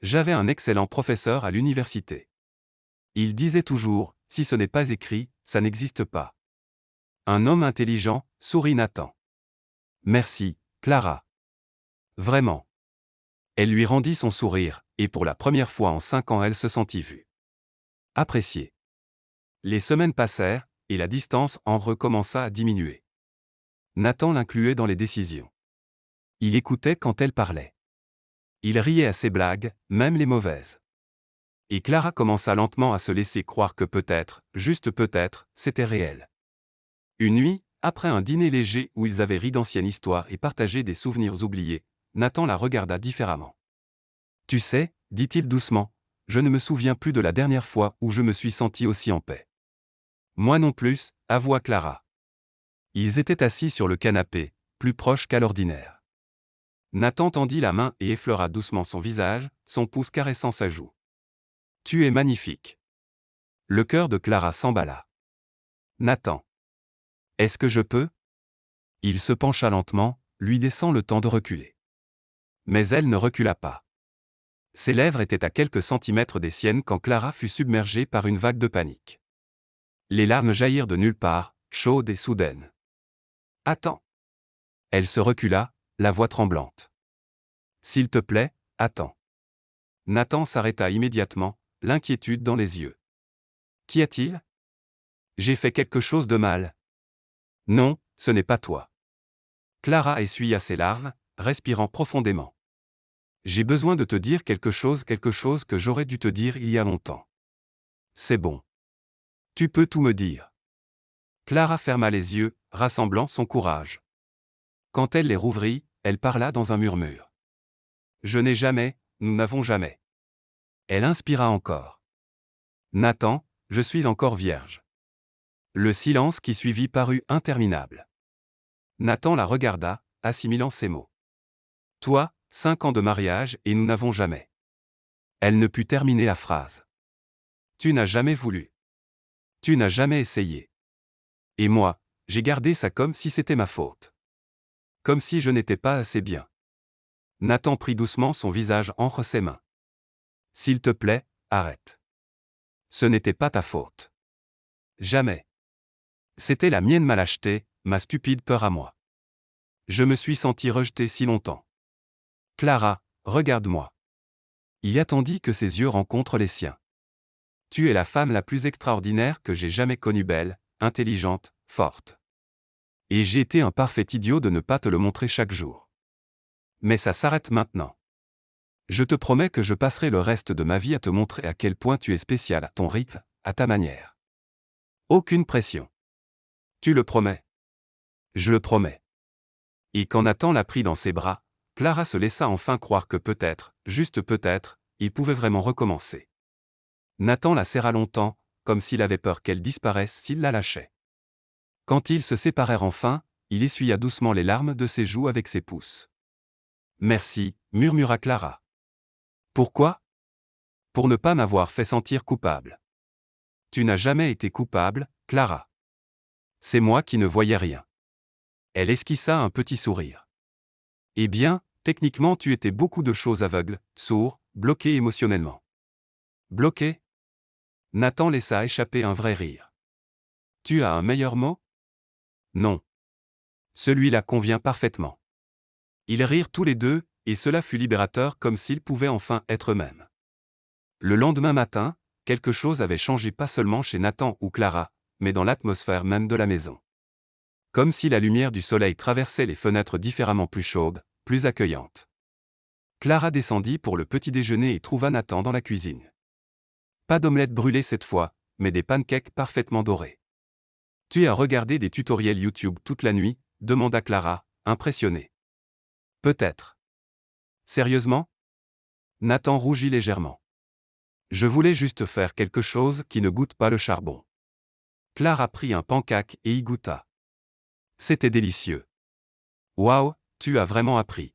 J'avais un excellent professeur à l'université. Il disait toujours, si ce n'est pas écrit, ça n'existe pas. Un homme intelligent, sourit Nathan. Merci, Clara. Vraiment. Elle lui rendit son sourire, et pour la première fois en 5 ans elle se sentit vue. Appréciée. Les semaines passèrent, et la distance entre eux commença à diminuer. Nathan l'incluait dans les décisions. Il écoutait quand elle parlait. Il riait à ses blagues, même les mauvaises. Et Clara commença lentement à se laisser croire que peut-être, juste peut-être, c'était réel. Une nuit, après un dîner léger où ils avaient ri d'anciennes histoires et partagé des souvenirs oubliés, Nathan la regarda différemment. « Tu sais, dit-il doucement, je ne me souviens plus de la dernière fois où je me suis senti aussi en paix. » Moi non plus, avoua Clara. Ils étaient assis sur le canapé, plus proches qu'à l'ordinaire. Nathan tendit la main et effleura doucement son visage, son pouce caressant sa joue. « Tu es magnifique. » Le cœur de Clara s'emballa. « Nathan. Est-ce que je peux ?» Il se pencha lentement, lui laissant le temps de reculer. Mais elle ne recula pas. Ses lèvres étaient à quelques centimètres des siennes quand Clara fut submergée par une vague de panique. Les larmes jaillirent de nulle part, chaudes et soudaines. « Attends !» Elle se recula, la voix tremblante. « S'il te plaît, attends. » Nathan s'arrêta immédiatement, l'inquiétude dans les yeux. « Qu'y a-t-il ? J'ai fait quelque chose de mal. » « Non, ce n'est pas toi. » Clara essuya ses larmes, respirant profondément. « J'ai besoin de te dire quelque chose que j'aurais dû te dire il y a longtemps. » « C'est bon. Tu peux tout me dire. » Clara ferma les yeux, rassemblant son courage. Quand elle les rouvrit, elle parla dans un murmure. « Je n'ai jamais, nous n'avons jamais. » Elle inspira encore. « Nathan, je suis encore vierge. » Le silence qui suivit parut interminable. Nathan la regarda, assimilant ces mots. « Toi, 5 ans de mariage et nous n'avons jamais. » Elle ne put terminer la phrase. « Tu n'as jamais voulu. Tu n'as jamais essayé. Et moi, j'ai gardé ça comme si c'était ma faute. Comme si je n'étais pas assez bien. » Nathan prit doucement son visage entre ses mains. « S'il te plaît, arrête. Ce n'était pas ta faute. Jamais. C'était la mienne mal achetée, ma stupide peur à moi. Je me suis senti rejeté si longtemps. Clara, regarde-moi. » Il attendit que ses yeux rencontrent les siens. « Tu es la femme la plus extraordinaire que j'ai jamais connue, belle, intelligente, forte. Et j'ai été un parfait idiot de ne pas te le montrer chaque jour. Mais ça s'arrête maintenant. Je te promets que je passerai le reste de ma vie à te montrer à quel point tu es spécial à ton rythme, à ta manière. Aucune pression. Tu le promets ? » ?»« Je le promets. » Et quand Nathan la prit dans ses bras, Clara se laissa enfin croire que peut-être, juste peut-être, il pouvait vraiment recommencer. Nathan la serra longtemps, comme s'il avait peur qu'elle disparaisse s'il la lâchait. Quand ils se séparèrent enfin, il essuya doucement les larmes de ses joues avec ses pouces. « Merci, » murmura Clara. « Pourquoi ? » ?»« Pour ne pas m'avoir fait sentir coupable. » »« Tu n'as jamais été coupable, Clara. C'est moi qui ne voyais rien. » Elle esquissa un petit sourire. « Eh bien, techniquement tu étais beaucoup de choses aveugles, sourd, bloqué émotionnellement. » « Bloqué ? Nathan laissa échapper un vrai rire. Tu as un meilleur mot? Non. Celui-là convient parfaitement. Ils rirent tous les deux, et cela fut libérateur comme s'ils pouvaient enfin être eux-mêmes. Le lendemain matin, quelque chose avait changé pas seulement chez Nathan ou Clara, mais dans l'atmosphère même de la maison. Comme si la lumière du soleil traversait les fenêtres différemment plus chaudes, plus accueillantes. Clara descendit pour le petit déjeuner et trouva Nathan dans la cuisine. Pas d'omelette brûlée cette fois, mais des pancakes parfaitement dorés. Tu as regardé des tutoriels YouTube toute la nuit? Demanda Clara, impressionnée. Peut-être. Sérieusement? Nathan rougit légèrement. Je voulais juste faire quelque chose qui ne goûte pas le charbon. Clara prit un pancake et y goûta. C'était délicieux. Waouh, tu as vraiment appris.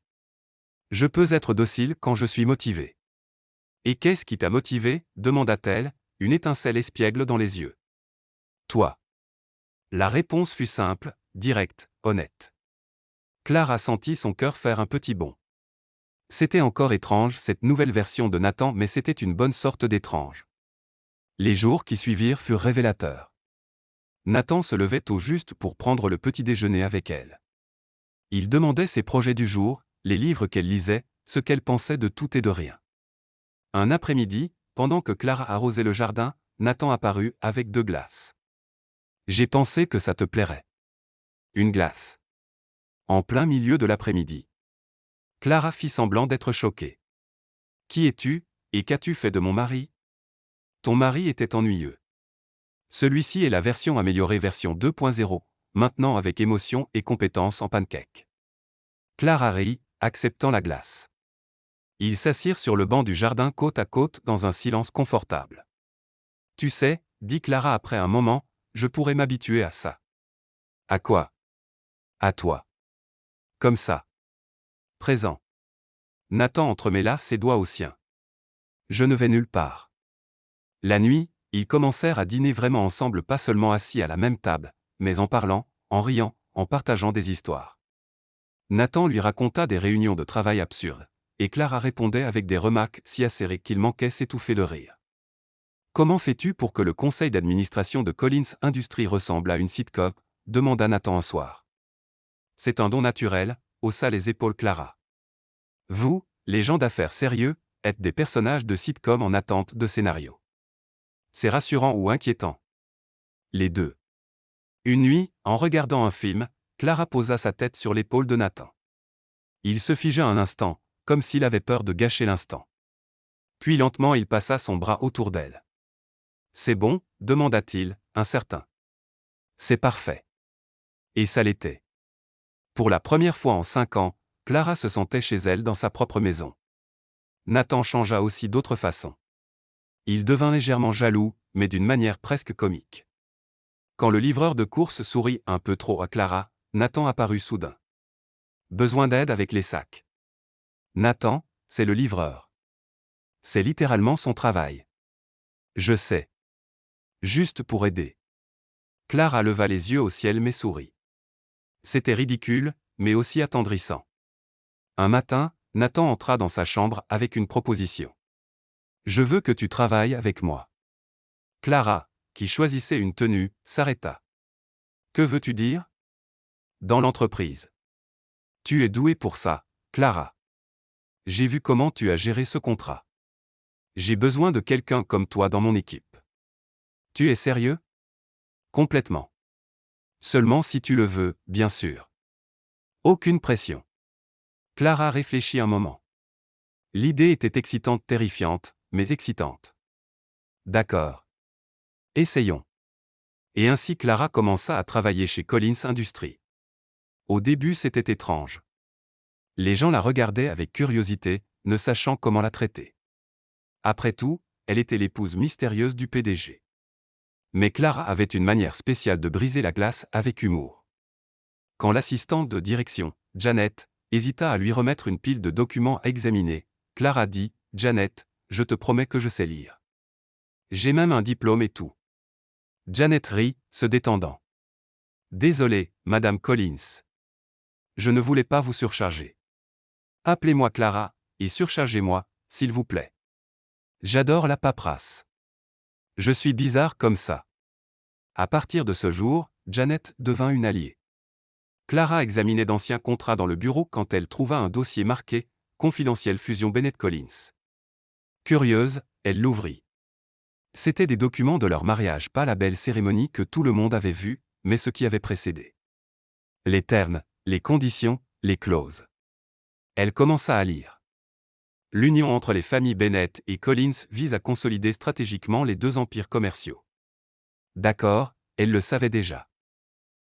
Je peux être docile quand je suis motivé. Et qu'est-ce qui t'a motivé? Demanda-t-elle, une étincelle espiègle dans les yeux. Toi. La réponse fut simple, directe, honnête. Clara sentit son cœur faire un petit bond. C'était encore étrange cette nouvelle version de Nathan, mais c'était une bonne sorte d'étrange. Les jours qui suivirent furent révélateurs. Nathan se levait tôt juste pour prendre le petit déjeuner avec elle. Il demandait ses projets du jour, les livres qu'elle lisait, ce qu'elle pensait de tout et de rien. Un après-midi, pendant que Clara arrosait le jardin, Nathan apparut avec 2 glaces. J'ai pensé que ça te plairait. Une glace. En plein milieu de l'après-midi. Clara fit semblant d'être choquée. Qui es-tu, et qu'as-tu fait de mon mari? Ton mari était ennuyeux. Celui-ci est la version améliorée version 2.0, maintenant avec émotion et compétence en pancake. Clara rit, acceptant la glace. Ils s'assirent sur le banc du jardin côte à côte dans un silence confortable. Tu sais, dit Clara après un moment, je pourrais m'habituer à ça. À quoi? À toi. Comme ça. Présent. Nathan entremêla ses doigts aux siens. Je ne vais nulle part. La nuit, ils commencèrent à dîner vraiment ensemble, pas seulement assis à la même table, mais en parlant, en riant, en partageant des histoires. Nathan lui raconta des réunions de travail absurdes, et Clara répondait avec des remarques si acérées qu'il manquait s'étouffer de rire. Comment fais-tu pour que le conseil d'administration de Collins Industries ressemble à une sitcom? Demanda Nathan un soir. C'est un don naturel, haussa les épaules Clara. Vous, les gens d'affaires sérieux, êtes des personnages de sitcom en attente de scénario. C'est rassurant ou inquiétant? Les deux. Une nuit, en regardant un film, Clara posa sa tête sur l'épaule de Nathan. Il se figea un instant, comme s'il avait peur de gâcher l'instant. Puis lentement il passa son bras autour d'elle. C'est bon? Demanda-t-il, incertain. C'est parfait. Et ça l'était. Pour la première fois en 5 ans, Clara se sentait chez elle dans sa propre maison. Nathan changea aussi d'autres façons. Il devint légèrement jaloux, mais d'une manière presque comique. Quand le livreur de courses sourit un peu trop à Clara, Nathan apparut soudain. Besoin d'aide avec les sacs. Nathan, c'est le livreur. C'est littéralement son travail. Je sais. Juste pour aider. Clara leva les yeux au ciel mais sourit. C'était ridicule, mais aussi attendrissant. Un matin, Nathan entra dans sa chambre avec une proposition. Je veux que tu travailles avec moi. Clara, qui choisissait une tenue, s'arrêta. Que veux-tu dire? Dans l'entreprise. Tu es douée pour ça, Clara. J'ai vu comment tu as géré ce contrat. J'ai besoin de quelqu'un comme toi dans mon équipe. Tu es sérieux? Complètement. Seulement si tu le veux, bien sûr. Aucune pression. Clara réfléchit un moment. L'idée était excitante, terrifiante, mais excitante. D'accord. Essayons. Et ainsi Clara commença à travailler chez Collins Industries. Au début c'était étrange. Les gens la regardaient avec curiosité, ne sachant comment la traiter. Après tout, elle était l'épouse mystérieuse du PDG. Mais Clara avait une manière spéciale de briser la glace avec humour. Quand l'assistante de direction, Janet, hésita à lui remettre une pile de documents à examiner, Clara dit, « Janet, je te promets que je sais lire. J'ai même un diplôme et tout. » Janet rit, se détendant. « Désolée, Madame Collins. Je ne voulais pas vous surcharger. Appelez-moi Clara, et surchargez-moi, s'il vous plaît. J'adore la paperasse. » Je suis bizarre comme ça. À partir de ce jour, Janet devint une alliée. Clara examinait d'anciens contrats dans le bureau quand elle trouva un dossier marqué « Confidentielle fusion Bennett-Collins ». Curieuse, elle l'ouvrit. C'étaient des documents de leur mariage, pas la belle cérémonie que tout le monde avait vue, mais ce qui avait précédé. Les termes, les conditions, les clauses. Elle commença à lire. L'union entre les familles Bennett et Collins vise à consolider stratégiquement les deux empires commerciaux. D'accord, elle le savait déjà.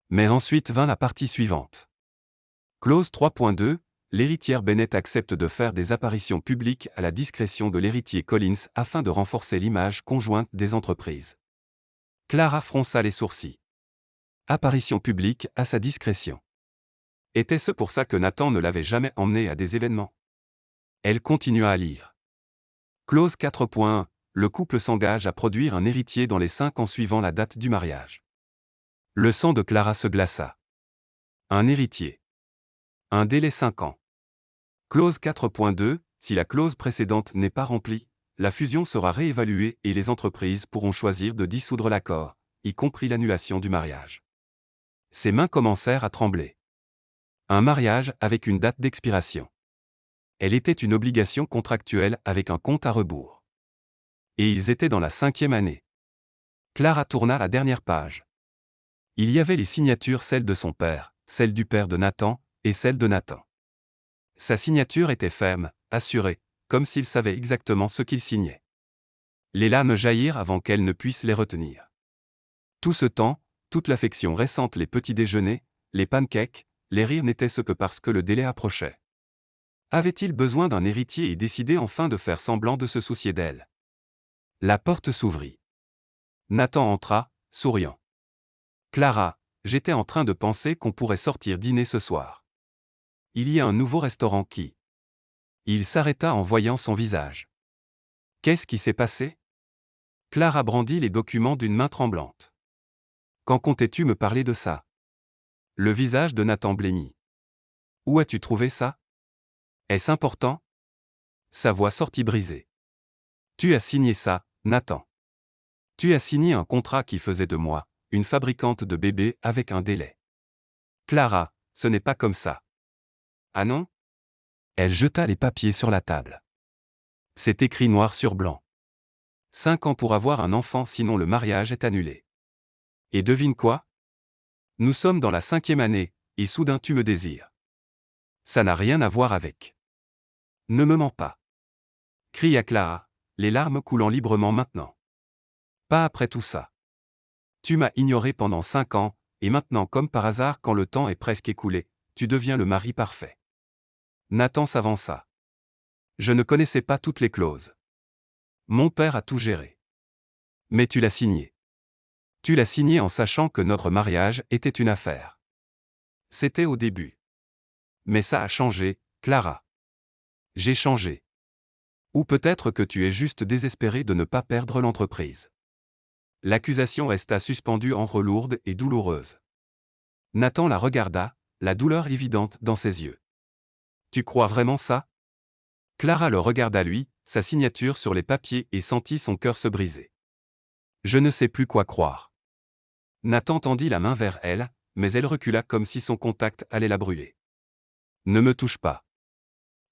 Mais ensuite vint la partie suivante. Clause 3.2, l'héritière Bennett accepte de faire des apparitions publiques à la discrétion de l'héritier Collins afin de renforcer l'image conjointe des entreprises. Clara fronça les sourcils. Apparition publique à sa discrétion. Était-ce pour ça que Nathan ne l'avait jamais emmenée à des événements? Elle continua à lire. Clause 4.1, le couple s'engage à produire un héritier dans les 5 ans suivant la date du mariage. Le sang de Clara se glaça. Un héritier. Un délai 5 ans. Clause 4.2, si la clause précédente n'est pas remplie, la fusion sera réévaluée et les entreprises pourront choisir de dissoudre l'accord, y compris l'annulation du mariage. Ses mains commencèrent à trembler. Un mariage avec une date d'expiration. Elle était une obligation contractuelle avec un compte à rebours. Et ils étaient dans la 5e année. Clara tourna la dernière page. Il y avait les signatures, celle de son père, celle du père de Nathan, et celle de Nathan. Sa signature était ferme, assurée, comme s'il savait exactement ce qu'il signait. Les larmes jaillirent avant qu'elle ne puisse les retenir. Tout ce temps, toute l'affection récente, les petits déjeuners, les pancakes, les rires n'étaient-ce que parce que le délai approchait. Avait-il besoin d'un héritier et décidé enfin de faire semblant de se soucier d'elle? La porte s'ouvrit. Nathan entra, souriant. Clara, j'étais en train de penser qu'on pourrait sortir dîner ce soir. Il y a un nouveau restaurant qui... Il s'arrêta en voyant son visage. Qu'est-ce qui s'est passé? Clara brandit les documents d'une main tremblante. Quand comptais-tu me parler de ça? Le visage de Nathan blêmit. Où as-tu trouvé ça? Est-ce important? Sa voix sortit brisée. Tu as signé ça, Nathan. Tu as signé un contrat qui faisait de moi une fabricante de bébés avec un délai. Clara, ce n'est pas comme ça. Ah non? Elle jeta les papiers sur la table. C'est écrit noir sur blanc. 5 ans pour avoir un enfant, sinon le mariage est annulé. Et devine quoi? Nous sommes dans la 5e année, et soudain tu me désires. Ça n'a rien à voir avec. Ne me mens pas. Cria Clara, les larmes coulant librement maintenant. Pas après tout ça. Tu m'as ignoré pendant 5 ans, et maintenant comme par hasard quand le temps est presque écoulé, tu deviens le mari parfait. Nathan s'avança. Je ne connaissais pas toutes les clauses. Mon père a tout géré. Mais tu l'as signé. Tu l'as signé en sachant que notre mariage était une affaire. C'était au début. Mais ça a changé, Clara. J'ai changé. Ou peut-être que tu es juste désespérée de ne pas perdre l'entreprise. L'accusation resta suspendue entre lourde et douloureuse. Nathan la regarda, la douleur évidente dans ses yeux. Tu crois vraiment ça? Clara le regarda lui, sa signature sur les papiers et sentit son cœur se briser. Je ne sais plus quoi croire. Nathan tendit la main vers elle, mais elle recula comme si son contact allait la brûler. Ne me touche pas.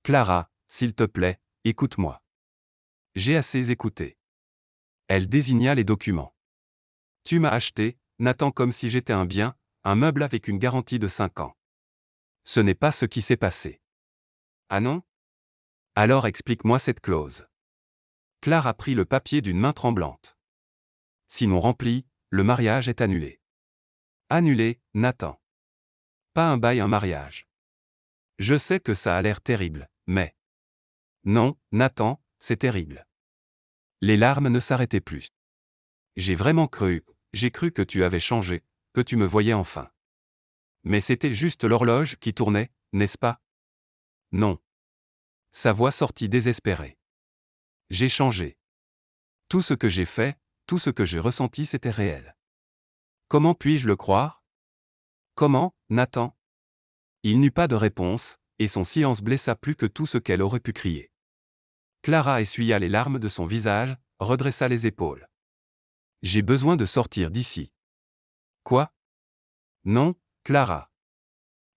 Clara, s'il te plaît, écoute-moi. J'ai assez écouté. Elle désigna les documents. Tu m'as acheté, Nathan, comme si j'étais un bien, un meuble avec une garantie de 5 ans. Ce n'est pas ce qui s'est passé. Ah non? Alors explique-moi cette clause. Clara prit le papier d'une main tremblante. Sinon rempli, le mariage est annulé. Annulé, Nathan. Pas un bail, un mariage. Je sais que ça a l'air terrible, mais... Non, Nathan, c'est terrible. Les larmes ne s'arrêtaient plus. J'ai cru que tu avais changé, que tu me voyais enfin. Mais c'était juste l'horloge qui tournait, n'est-ce pas? Non. Sa voix sortit désespérée. J'ai changé. Tout ce que j'ai fait, tout ce que j'ai ressenti, c'était réel. Comment puis-je le croire? Comment, Nathan? Il n'eut pas de réponse, et son silence blessa plus que tout ce qu'elle aurait pu crier. Clara essuya les larmes de son visage, redressa les épaules. J'ai besoin de sortir d'ici. Quoi? Non, Clara.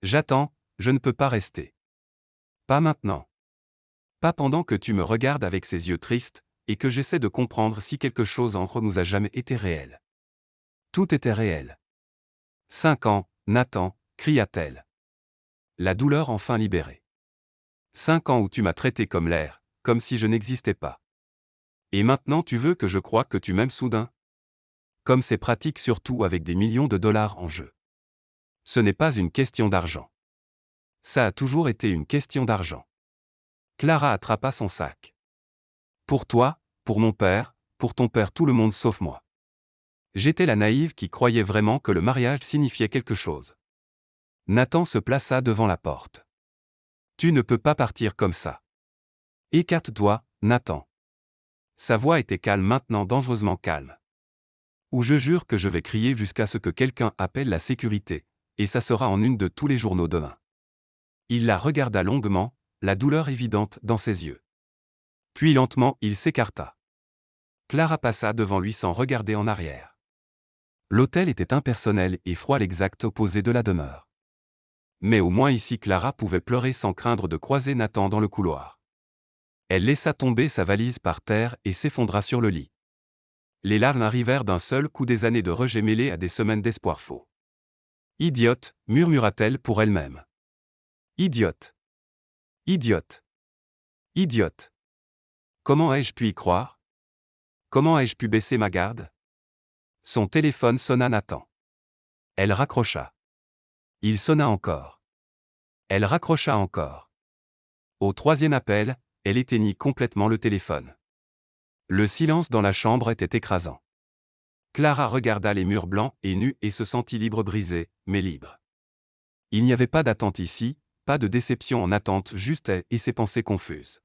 J'attends, je ne peux pas rester. Pas maintenant. Pas pendant que tu me regardes avec ces yeux tristes, et que j'essaie de comprendre si quelque chose entre nous a jamais été réel. Tout était réel. 5 ans, Nathan, cria-t-elle. La douleur enfin libérée. 5 ans où tu m'as traité comme l'air, comme si je n'existais pas. Et maintenant tu veux que je croie que tu m'aimes soudain? Comme c'est pratique surtout avec des millions de dollars en jeu. Ce n'est pas une question d'argent. Ça a toujours été une question d'argent. Clara attrapa son sac. Pour toi, pour mon père, pour ton père, tout le monde sauf moi. J'étais la naïve qui croyait vraiment que le mariage signifiait quelque chose. Nathan se plaça devant la porte. Tu ne peux pas partir comme ça. Écarte-toi, Nathan. Sa voix était calme maintenant, dangereusement calme. Ou je jure que je vais crier jusqu'à ce que quelqu'un appelle la sécurité, et ça sera en une de tous les journaux demain. Il la regarda longuement, la douleur évidente dans ses yeux. Puis lentement il s'écarta. Clara passa devant lui sans regarder en arrière. L'hôtel était impersonnel et froid, l'exact opposé de la demeure. Mais au moins ici Clara pouvait pleurer sans craindre de croiser Nathan dans le couloir. Elle laissa tomber sa valise par terre et s'effondra sur le lit. Les larmes arrivèrent d'un seul coup, des années de rejet mêlées à des semaines d'espoir faux. Idiote, murmura-t-elle pour elle-même. Idiote. Idiote. Idiote. Comment ai-je pu y croire? Comment ai-je pu baisser ma garde? Son téléphone sonna. Nathan. Elle raccrocha. Il sonna encore. Elle raccrocha encore. Au troisième appel, elle éteignit complètement le téléphone. Le silence dans la chambre était écrasant. Clara regarda les murs blancs et nus et se sentit libre, brisée, mais libre. Il n'y avait pas d'attente ici, pas de déception en attente, juste elle et ses pensées confuses.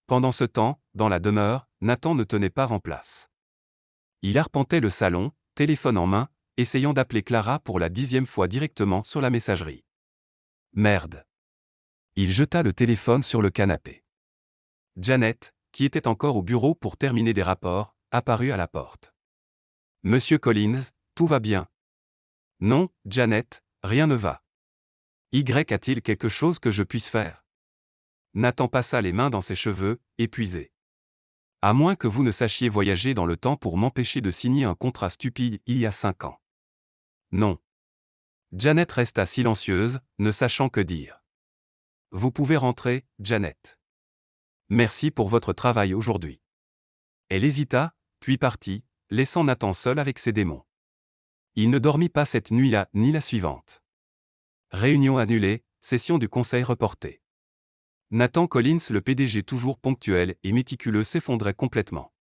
Pendant ce temps, dans la demeure, Nathan ne tenait pas en place. Il arpentait le salon, téléphone en main, essayant d'appeler Clara pour la 10e fois directement sur la messagerie. Merde. Il jeta le téléphone sur le canapé. Janet, qui était encore au bureau pour terminer des rapports, apparut à la porte. Monsieur Collins, tout va bien? Non, Janet, rien ne va. A-t-il quelque chose que je puisse faire? Nathan passa les mains dans ses cheveux, épuisé. À moins que vous ne sachiez voyager dans le temps pour m'empêcher de signer un contrat stupide il y a 5 ans. Non. Janet resta silencieuse, ne sachant que dire. Vous pouvez rentrer, Janet. Merci pour votre travail aujourd'hui. Elle hésita, puis partit, laissant Nathan seul avec ses démons. Il ne dormit pas cette nuit-là ni la suivante. Réunion annulée, session du conseil reportée. Nathan Collins, le PDG toujours ponctuel et méticuleux, s'effondrait complètement.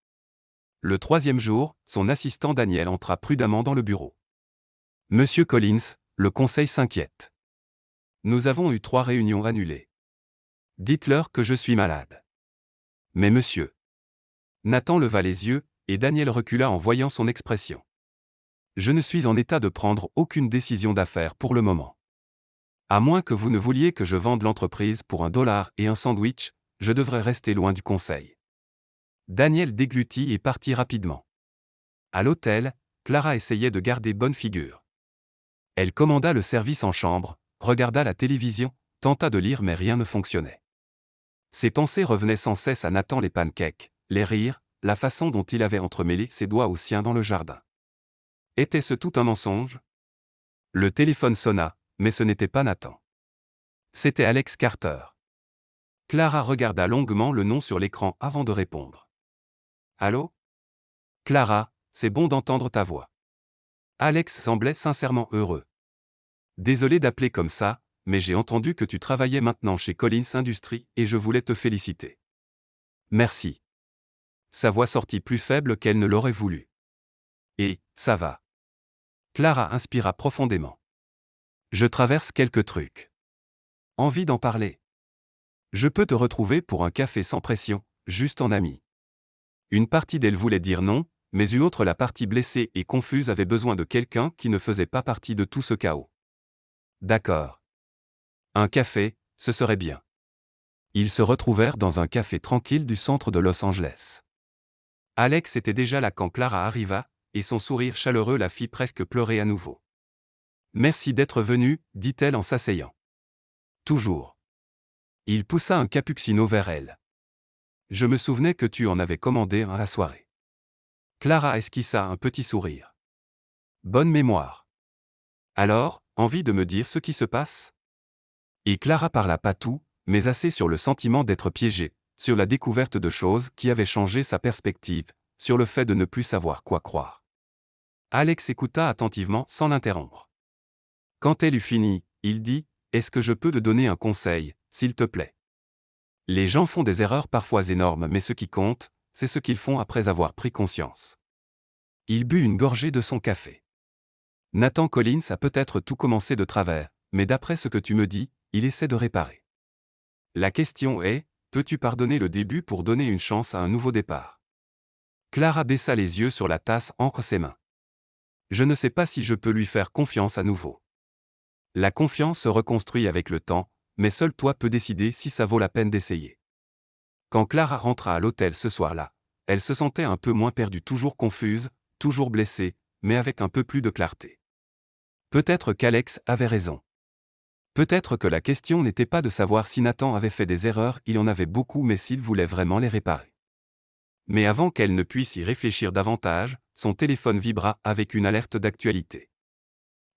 Le 3e jour, son assistant Daniel entra prudemment dans le bureau. Monsieur Collins, le conseil s'inquiète. Nous avons eu 3 réunions annulées. Dites-leur que je suis malade. Mais monsieur. Nathan leva les yeux, et Daniel recula en voyant son expression. Je ne suis en état de prendre aucune décision d'affaires pour le moment. À moins que vous ne vouliez que je vende l'entreprise pour $1 et un sandwich, je devrais rester loin du conseil. Daniel déglutit et partit rapidement. À l'hôtel, Clara essayait de garder bonne figure. Elle commanda le service en chambre, regarda la télévision, tenta de lire mais rien ne fonctionnait. Ses pensées revenaient sans cesse à Nathan, les pancakes, les rires, la façon dont il avait entremêlé ses doigts aux siens dans le jardin. Était-ce tout un mensonge? Le téléphone sonna, mais ce n'était pas Nathan. C'était Alex Carter. Clara regarda longuement le nom sur l'écran avant de répondre. Allô? Clara, c'est bon d'entendre ta voix. Alex semblait sincèrement heureux. Désolé d'appeler comme ça, mais j'ai entendu que tu travaillais maintenant chez Collins Industries et je voulais te féliciter. Merci. Sa voix sortit plus faible qu'elle ne l'aurait voulu. Et, ça va. Clara inspira profondément. Je traverse quelques trucs. Envie d'en parler? Je peux te retrouver pour un café sans pression, juste en ami. Une partie d'elle voulait dire non, mais une autre, la partie blessée et confuse, avait besoin de quelqu'un qui ne faisait pas partie de tout ce chaos. D'accord. Un café, ce serait bien. Ils se retrouvèrent dans un café tranquille du centre de Los Angeles. Alex était déjà là quand Clara arriva, et son sourire chaleureux la fit presque pleurer à nouveau. Merci d'être venu, dit-elle en s'asseyant. Toujours. Il poussa un cappuccino vers elle. Je me souvenais que tu en avais commandé un à la soirée. Clara esquissa un petit sourire. Bonne mémoire. Alors, envie de me dire ce qui se passe? Et Clara parla pas tout, mais assez sur le sentiment d'être piégée, sur la découverte de choses qui avaient changé sa perspective, sur le fait de ne plus savoir quoi croire. Alex écouta attentivement sans l'interrompre. Quand elle eut fini, il dit « Est-ce que je peux te donner un conseil, s'il te plaît ?» Les gens font des erreurs parfois énormes, mais ce qui compte, c'est ce qu'ils font après avoir pris conscience. Il but une gorgée de son café. Nathan Collins a peut-être tout commencé de travers, mais d'après ce que tu me dis, il essaie de réparer. La question est, peux-tu pardonner le début pour donner une chance à un nouveau départ? Clara baissa les yeux sur la tasse entre ses mains. Je ne sais pas si je peux lui faire confiance à nouveau. La confiance se reconstruit avec le temps, mais seul toi peux décider si ça vaut la peine d'essayer. Quand Clara rentra à l'hôtel ce soir-là, elle se sentait un peu moins perdue, toujours confuse, toujours blessée, mais avec un peu plus de clarté. Peut-être qu'Alex avait raison. Peut-être que la question n'était pas de savoir si Nathan avait fait des erreurs, il en avait beaucoup, mais s'il voulait vraiment les réparer. Mais avant qu'elle ne puisse y réfléchir davantage, son téléphone vibra avec une alerte d'actualité.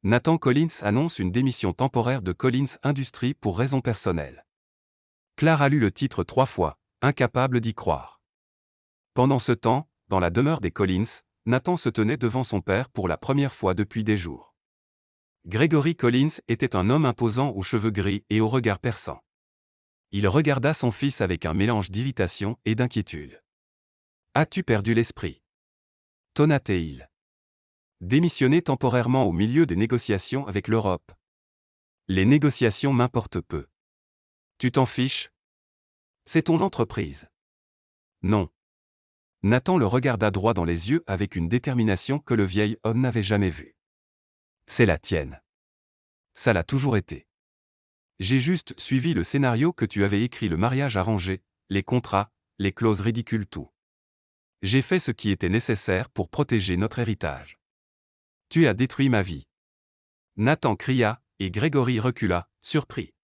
Nathan Collins annonce une démission temporaire de Collins Industries pour raisons personnelles. Clara lut le titre 3 fois, incapable d'y croire. Pendant ce temps, dans la demeure des Collins, Nathan se tenait devant son père pour la première fois depuis des jours. Gregory Collins était un homme imposant aux cheveux gris et au regard perçant. Il regarda son fils avec un mélange d'irritation et d'inquiétude. « As-tu perdu l'esprit » tonna-t-il. Démissionner temporairement au milieu des négociations avec l'Europe. Les négociations m'importent peu. Tu t'en fiches? C'est ton entreprise. Non. Nathan le regarda droit dans les yeux avec une détermination que le vieil homme n'avait jamais vue. C'est la tienne. Ça l'a toujours été. J'ai juste suivi le scénario que tu avais écrit, le mariage arrangé, les contrats, les clauses ridicules, tout. J'ai fait ce qui était nécessaire pour protéger notre héritage. Tu as détruit ma vie. Nathan cria, et Gregory recula, surpris.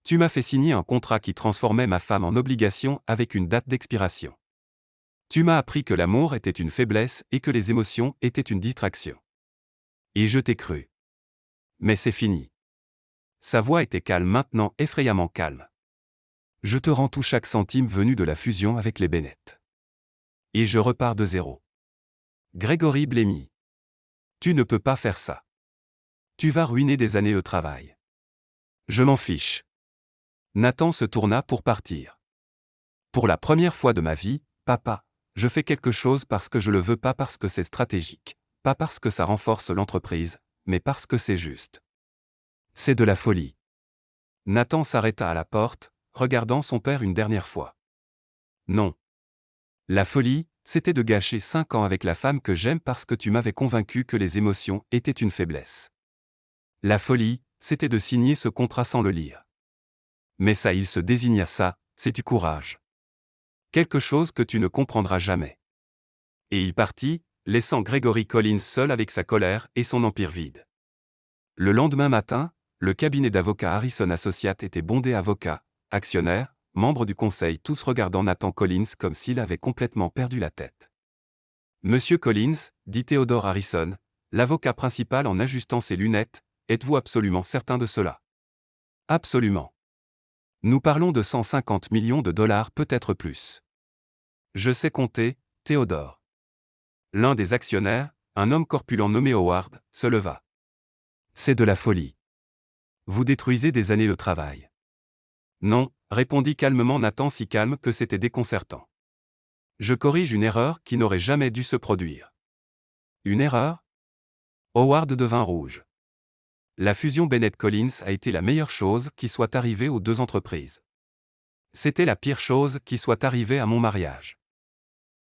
Tu m'as fait signer un contrat qui transformait ma femme en obligation avec une date d'expiration. Tu m'as appris que l'amour était une faiblesse et que les émotions étaient une distraction. Et je t'ai cru. Mais c'est fini. Sa voix était calme maintenant, effrayamment calme. Je te rends tout chaque centime venu de la fusion avec les Bennett. Et je repars de zéro. Gregory blêmit. Tu ne peux pas faire ça. Tu vas ruiner des années de travail. Je m'en fiche. Nathan se tourna pour partir. Pour la première fois de ma vie, papa, je fais quelque chose parce que je le veux, pas parce que c'est stratégique, pas parce que ça renforce l'entreprise, mais parce que c'est juste. C'est de la folie. Nathan s'arrêta à la porte, regardant son père une dernière fois. Non. La folie, c'était de gâcher 5 ans avec la femme que j'aime parce que tu m'avais convaincu que les émotions étaient une faiblesse. La folie, c'était de signer ce contrat sans le lire. Mais ça, il se désigna ça, c'est du courage. Quelque chose que tu ne comprendras jamais. Et il partit, laissant Gregory Collins seul avec sa colère et son empire vide. Le lendemain matin, le cabinet d'avocats Harrison Associates était bondé avocats, actionnaires, membres du conseil, tous regardant Nathan Collins comme s'il avait complètement perdu la tête. Monsieur Collins, dit Theodore Harrison, l'avocat principal en ajustant ses lunettes, êtes-vous absolument certain de cela? Absolument. Nous parlons de 150 millions de dollars, peut-être plus. Je sais compter, Théodore. L'un des actionnaires, un homme corpulent nommé Howard, se leva. C'est de la folie. Vous détruisez des années de travail. Non, répondit calmement Nathan, si calme que c'était déconcertant. Je corrige une erreur qui n'aurait jamais dû se produire. Une erreur? Howard devint rouge. La fusion Bennett-Collins a été la meilleure chose qui soit arrivée aux deux entreprises. C'était la pire chose qui soit arrivée à mon mariage.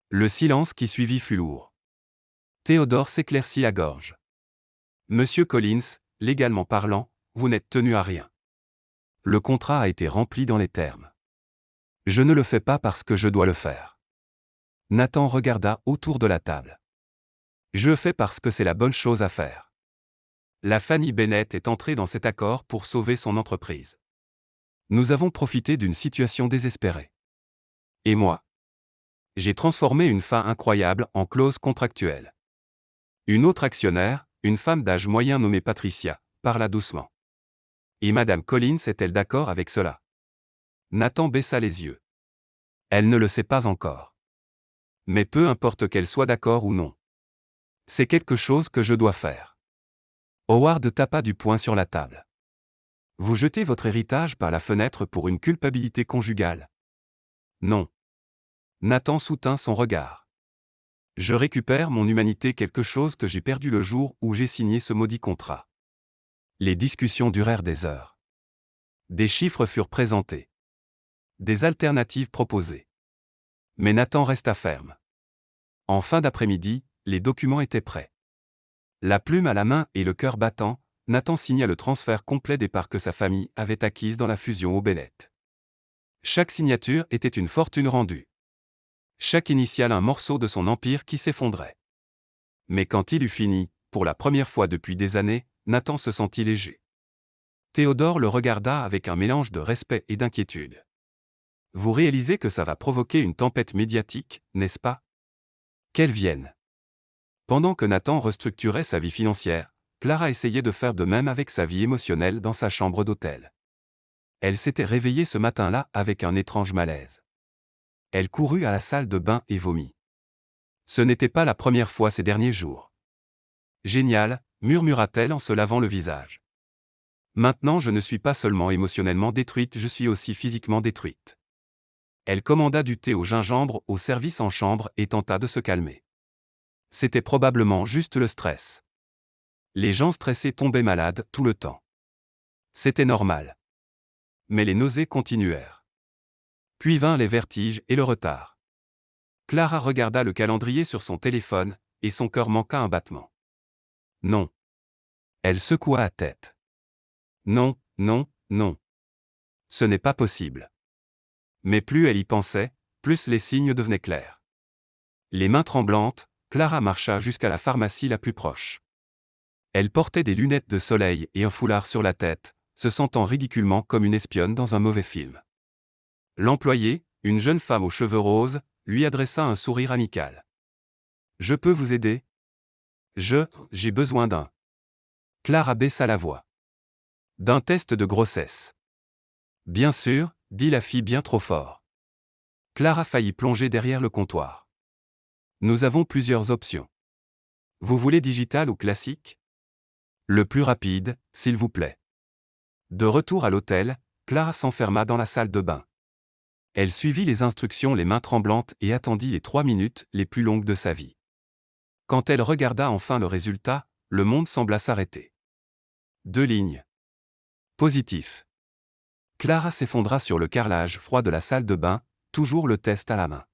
Le silence qui suivit fut lourd. Théodore s'éclaircit la gorge. Monsieur Collins, légalement parlant, vous n'êtes tenu à rien. Le contrat a été rempli dans les termes. Je ne le fais pas parce que je dois le faire. Nathan regarda autour de la table. Je fais parce que c'est la bonne chose à faire. La famille Bennett est entrée dans cet accord pour sauver son entreprise. Nous avons profité d'une situation désespérée. Et moi? J'ai transformé une fin incroyable en clause contractuelle. Une autre actionnaire, une femme d'âge moyen nommée Patricia, parla doucement. Et Madame Collins est-elle d'accord avec cela? Nathan baissa les yeux. Elle ne le sait pas encore. Mais peu importe qu'elle soit d'accord ou non. C'est quelque chose que je dois faire. Howard tapa du poing sur la table. Vous jetez votre héritage par la fenêtre pour une culpabilité conjugale? Non. Nathan soutint son regard. Je récupère mon humanité, quelque chose que j'ai perdu le jour où j'ai signé ce maudit contrat. Les discussions durèrent des heures. Des chiffres furent présentés. Des alternatives proposées. Mais Nathan resta ferme. En fin d'après-midi, les documents étaient prêts. La plume à la main et le cœur battant, Nathan signa le transfert complet des parts que sa famille avait acquises dans la fusion au Bennett. Chaque signature était une fortune rendue. Chaque initiale un morceau de son empire qui s'effondrait. Mais quand il eut fini, pour la première fois depuis des années, Nathan se sentit léger. Théodore le regarda avec un mélange de respect et d'inquiétude. Vous réalisez que ça va provoquer une tempête médiatique, n'est-ce pas? Qu'elle vienne. Pendant que Nathan restructurait sa vie financière, Clara essayait de faire de même avec sa vie émotionnelle dans sa chambre d'hôtel. Elle s'était réveillée ce matin-là avec un étrange malaise. Elle courut à la salle de bain et vomit. Ce n'était pas la première fois ces derniers jours. Génial, murmura-t-elle en se lavant le visage. Maintenant je ne suis pas seulement émotionnellement détruite, je suis aussi physiquement détruite. Elle commanda du thé au gingembre au service en chambre et tenta de se calmer. C'était probablement juste le stress. Les gens stressés tombaient malades tout le temps. C'était normal. Mais les nausées continuèrent. Puis vinrent les vertiges et le retard. Clara regarda le calendrier sur son téléphone, et son cœur manqua un battement. Non. Elle secoua la tête. Non, non, non. Ce n'est pas possible. Mais plus elle y pensait, plus les signes devenaient clairs. Les mains tremblantes, Clara marcha jusqu'à la pharmacie la plus proche. Elle portait des lunettes de soleil et un foulard sur la tête, se sentant ridiculement comme une espionne dans un mauvais film. L'employée, une jeune femme aux cheveux roses, lui adressa un sourire amical. « Je peux vous aider ? J'ai besoin d'un. » Clara baissa la voix. « D'un test de grossesse. » « Bien sûr, » dit la fille bien trop fort. Clara faillit plonger derrière le comptoir. « Nous avons plusieurs options. Vous voulez digital ou classique ? Le plus rapide, s'il vous plaît. » De retour à l'hôtel, Clara s'enferma dans la salle de bain. Elle suivit les instructions les mains tremblantes et attendit les 3 minutes les plus longues de sa vie. Quand elle regarda enfin le résultat, le monde sembla s'arrêter. 2 lignes. Positif. Clara s'effondra sur le carrelage froid de la salle de bain, toujours le test à la main.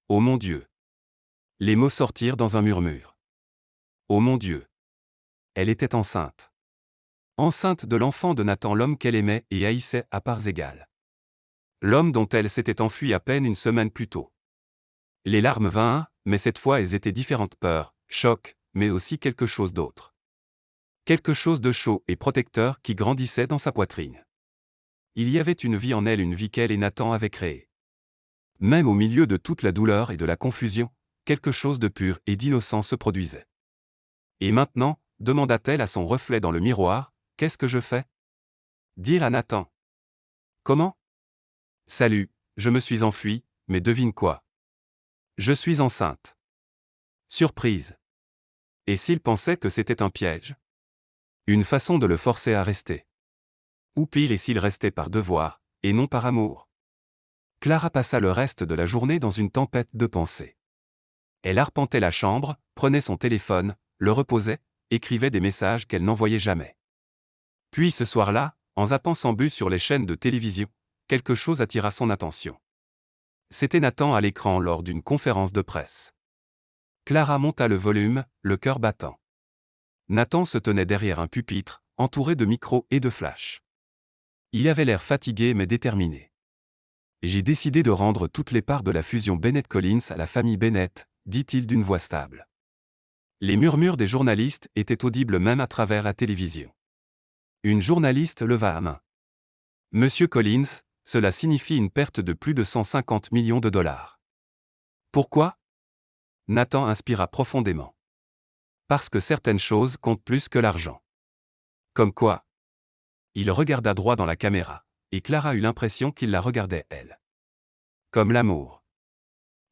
Oh mon Dieu! Les mots sortirent dans un murmure. Oh mon Dieu! Elle était enceinte. Enceinte de l'enfant de Nathan, l'homme qu'elle aimait et haïssait à parts égales. L'homme dont elle s'était enfuie à peine une semaine plus tôt. Les larmes vinrent, mais cette fois elles étaient différentes, peur, choc, mais aussi quelque chose d'autre. Quelque chose de chaud et protecteur qui grandissait dans sa poitrine. Il y avait une vie en elle, une vie qu'elle et Nathan avaient créée. Même au milieu de toute la douleur et de la confusion, quelque chose de pur et d'innocent se produisait. Et maintenant, demanda-t-elle à son reflet dans le miroir, qu'est-ce que je fais ? Dire à Nathan. Comment ? Salut, je me suis enfuie, mais devine quoi ? Je suis enceinte. Surprise. Et s'il pensait que c'était un piège ? Une façon de le forcer à rester. Ou pire, et s'il restait par devoir, et non par amour ? Clara passa le reste de la journée dans une tempête de pensées. Elle arpentait la chambre, prenait son téléphone, le reposait, écrivait des messages qu'elle n'envoyait jamais. Puis ce soir-là, en zappant sans but sur les chaînes de télévision, quelque chose attira son attention. C'était Nathan à l'écran lors d'une conférence de presse. Clara monta le volume, le cœur battant. Nathan se tenait derrière un pupitre, entouré de micros et de flashs. Il avait l'air fatigué mais déterminé. J'ai décidé de rendre toutes les parts de la fusion Bennett-Collins à la famille Bennett, dit-il d'une voix stable. Les murmures des journalistes étaient audibles même à travers la télévision. Une journaliste leva la main. Monsieur Collins, cela signifie une perte de plus de 150 millions de dollars. Pourquoi? Nathan inspira profondément. Parce que certaines choses comptent plus que l'argent. Comme quoi? Il regarda droit dans la caméra, et Clara eut l'impression qu'il la regardait elle. Comme l'amour.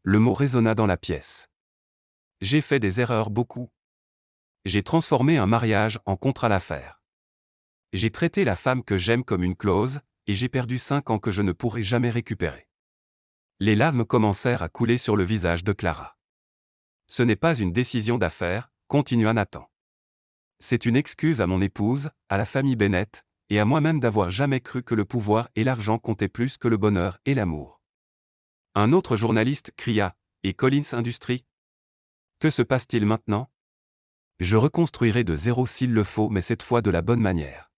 Le mot résonna dans la pièce. J'ai fait des erreurs beaucoup. J'ai transformé un mariage en contrat d'affaires. J'ai traité la femme que j'aime comme une clause, et j'ai perdu 5 ans que je ne pourrai jamais récupérer. Les larmes commencèrent à couler sur le visage de Clara. Ce n'est pas une décision d'affaires, continua Nathan. C'est une excuse à mon épouse, à la famille Bennett, et à moi-même d'avoir jamais cru que le pouvoir et l'argent comptaient plus que le bonheur et l'amour. Un autre journaliste cria, « Et Collins Industries? Que se passe-t-il maintenant? Je reconstruirai de zéro s'il le faut, mais cette fois de la bonne manière.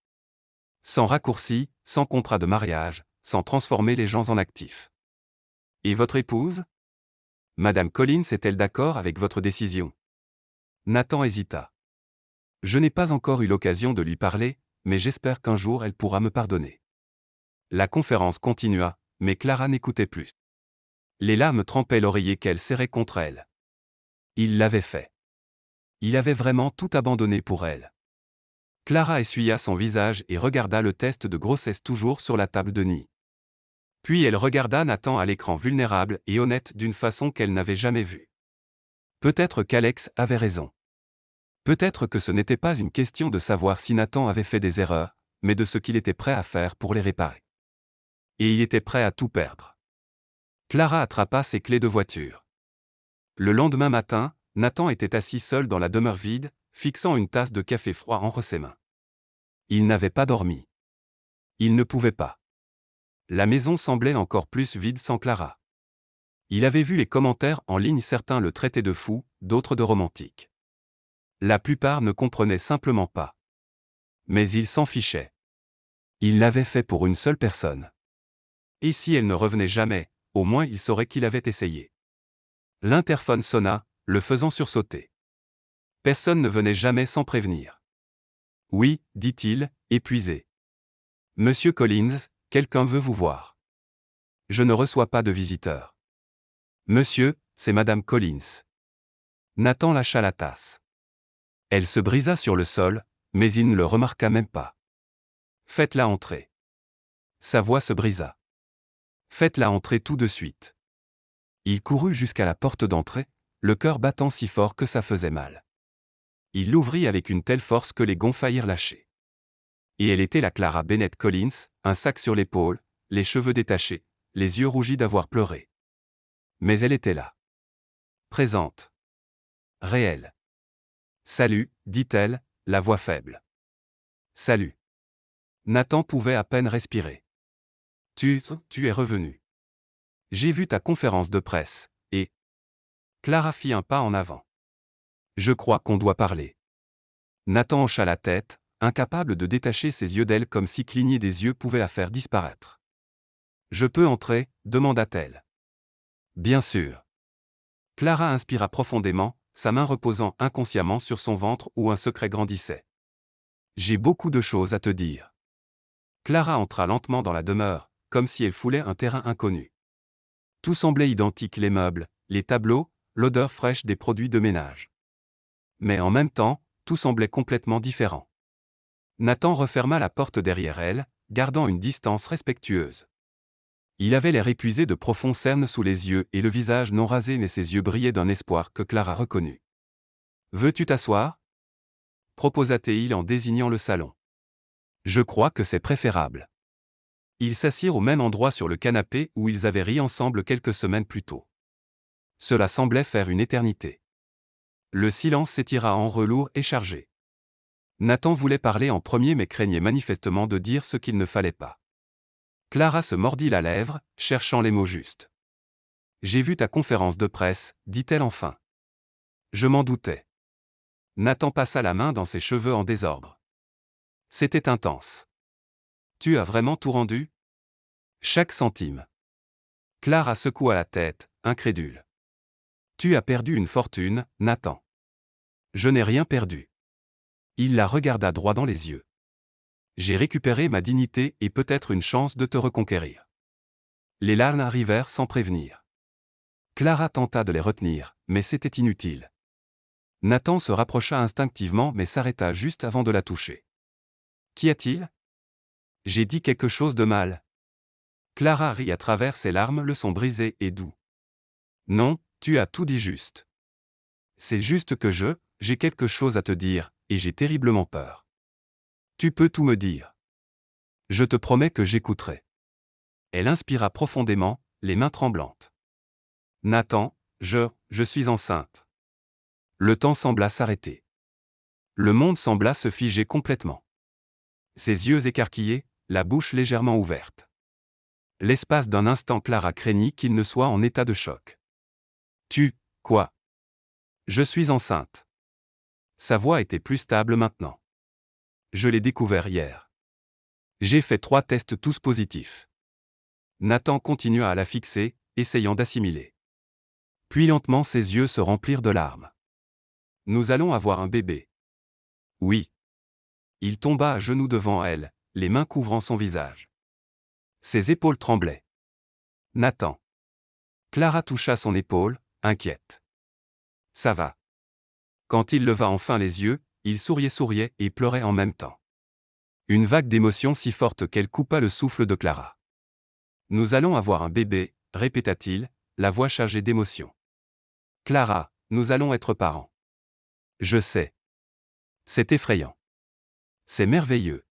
Sans raccourci, sans contrat de mariage, sans transformer les gens en actifs. Et votre épouse? Madame Collins est-elle d'accord avec votre décision? » Nathan hésita. Je n'ai pas encore eu l'occasion de lui parler, mais j'espère qu'un jour elle pourra me pardonner. La conférence continua, mais Clara n'écoutait plus. Les larmes trempaient l'oreiller qu'elle serrait contre elle. Il l'avait fait. Il avait vraiment tout abandonné pour elle. Clara essuya son visage et regarda le test de grossesse toujours sur la table de nuit. Puis elle regarda Nathan à l'écran vulnérable et honnête d'une façon qu'elle n'avait jamais vue. Peut-être qu'Alex avait raison. Peut-être que ce n'était pas une question de savoir si Nathan avait fait des erreurs, mais de ce qu'il était prêt à faire pour les réparer. Et il était prêt à tout perdre. Clara attrapa ses clés de voiture. Le lendemain matin, Nathan était assis seul dans la demeure vide, fixant une tasse de café froid entre ses mains. Il n'avait pas dormi. Il ne pouvait pas. La maison semblait encore plus vide sans Clara. Il avait vu les commentaires en ligne, certains le traitaient de fou, d'autres de romantique. La plupart ne comprenaient simplement pas. Mais il s'en fichait. Il l'avait fait pour une seule personne. Et si elle ne revenait jamais, au moins il saurait qu'il avait essayé. L'interphone sonna, le faisant sursauter. Personne ne venait jamais sans prévenir. Oui, dit-il, épuisé. Monsieur Collins, quelqu'un veut vous voir. Je ne reçois pas de visiteurs. Monsieur, c'est Madame Collins. Nathan lâcha la tasse. Elle se brisa sur le sol, mais il ne le remarqua même pas. Faites-la entrer. Sa voix se brisa. Faites-la entrer tout de suite. Il courut jusqu'à la porte d'entrée, le cœur battant si fort que ça faisait mal. Il l'ouvrit avec une telle force que les gonds faillirent lâcher. Et elle était la Clara Bennett Collins, un sac sur l'épaule, les cheveux détachés, les yeux rougis d'avoir pleuré. Mais elle était là. Présente. Réelle. Salut, dit-elle, la voix faible. Salut. Nathan pouvait à peine respirer. Tu es revenu. J'ai vu ta conférence de presse, et... Clara fit un pas en avant. Je crois qu'on doit parler. Nathan hocha la tête, incapable de détacher ses yeux d'elle comme si cligner des yeux pouvait la faire disparaître. Je peux entrer, demanda-t-elle. Bien sûr. Clara inspira profondément, sa main reposant inconsciemment sur son ventre où un secret grandissait. J'ai beaucoup de choses à te dire. Clara entra lentement dans la demeure, comme si elle foulait un terrain inconnu. Tout semblait identique, les meubles, les tableaux, l'odeur fraîche des produits de ménage. Mais en même temps, tout semblait complètement différent. Nathan referma la porte derrière elle, gardant une distance respectueuse. Il avait l'air épuisé, de profonds cernes sous les yeux et le visage non rasé, mais ses yeux brillaient d'un espoir que Clara reconnut. « Veux-tu t'asseoir » proposa-t-il en désignant le salon. « Je crois que c'est préférable. » Ils s'assirent au même endroit sur le canapé où ils avaient ri ensemble quelques semaines plus tôt. Cela semblait faire une éternité. Le silence s'étira en relourd et chargé. Nathan voulait parler en premier mais craignait manifestement de dire ce qu'il ne fallait pas. Clara se mordit la lèvre, cherchant les mots justes. « J'ai vu ta conférence de presse, dit-elle enfin. Je m'en doutais. » Nathan passa la main dans ses cheveux en désordre. C'était intense. Tu as vraiment tout rendu? Chaque centime. Clara secoua la tête, incrédule. Tu as perdu une fortune, Nathan. Je n'ai rien perdu. Il la regarda droit dans les yeux. J'ai récupéré ma dignité et peut-être une chance de te reconquérir. Les larmes arrivèrent sans prévenir. Clara tenta de les retenir, mais c'était inutile. Nathan se rapprocha instinctivement mais s'arrêta juste avant de la toucher. Qu'y a-t-il ? J'ai dit quelque chose de mal. Clara rit à travers ses larmes, le son brisé et doux. Non, tu as tout dit juste. C'est juste que j'ai quelque chose à te dire, et j'ai terriblement peur. Tu peux tout me dire. Je te promets que j'écouterai. Elle inspira profondément, les mains tremblantes. Nathan, je suis enceinte. Le temps sembla s'arrêter. Le monde sembla se figer complètement. Ses yeux écarquillés, la bouche légèrement ouverte. L'espace d'un instant, Clara craignit qu'il ne soit en état de choc. Quoi ? Je suis enceinte. Sa voix était plus stable maintenant. Je l'ai découvert hier. J'ai fait 3 tests tous positifs. Nathan continua à la fixer, essayant d'assimiler. Puis lentement ses yeux se remplirent de larmes. Nous allons avoir un bébé. Oui. Il tomba à genoux devant elle, les mains couvrant son visage. Ses épaules tremblaient. Nathan. Clara toucha son épaule, inquiète. Ça va. Quand il leva enfin les yeux, il souriait et pleurait en même temps. Une vague d'émotion si forte qu'elle coupa le souffle de Clara. Nous allons avoir un bébé, répéta-t-il, la voix chargée d'émotion. Clara, nous allons être parents. Je sais. C'est effrayant. C'est merveilleux.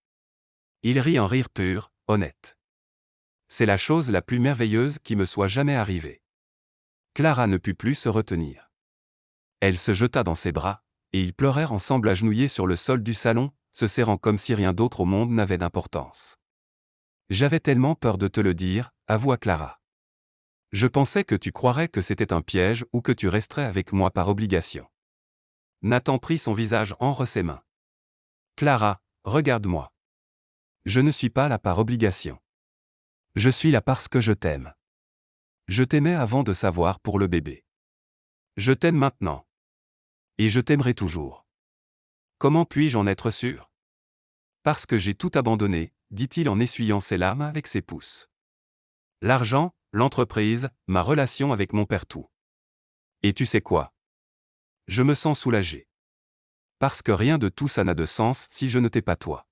Il rit un rire pur, honnête. C'est la chose la plus merveilleuse qui me soit jamais arrivée. Clara ne put plus se retenir. Elle se jeta dans ses bras, et ils pleurèrent ensemble agenouillés sur le sol du salon, se serrant comme si rien d'autre au monde n'avait d'importance. J'avais tellement peur de te le dire, avoua Clara. Je pensais que tu croirais que c'était un piège ou que tu resterais avec moi par obligation. Nathan prit son visage entre ses mains. Clara, regarde-moi. Je ne suis pas là par obligation. Je suis là parce que je t'aime. Je t'aimais avant de savoir pour le bébé. Je t'aime maintenant. Et je t'aimerai toujours. Comment puis-je en être sûr ? Parce que j'ai tout abandonné, dit-il en essuyant ses larmes avec ses pouces. L'argent, l'entreprise, ma relation avec mon père, tout. Et tu sais quoi ? Je me sens soulagé. Parce que rien de tout ça n'a de sens si je ne t'ai pas toi.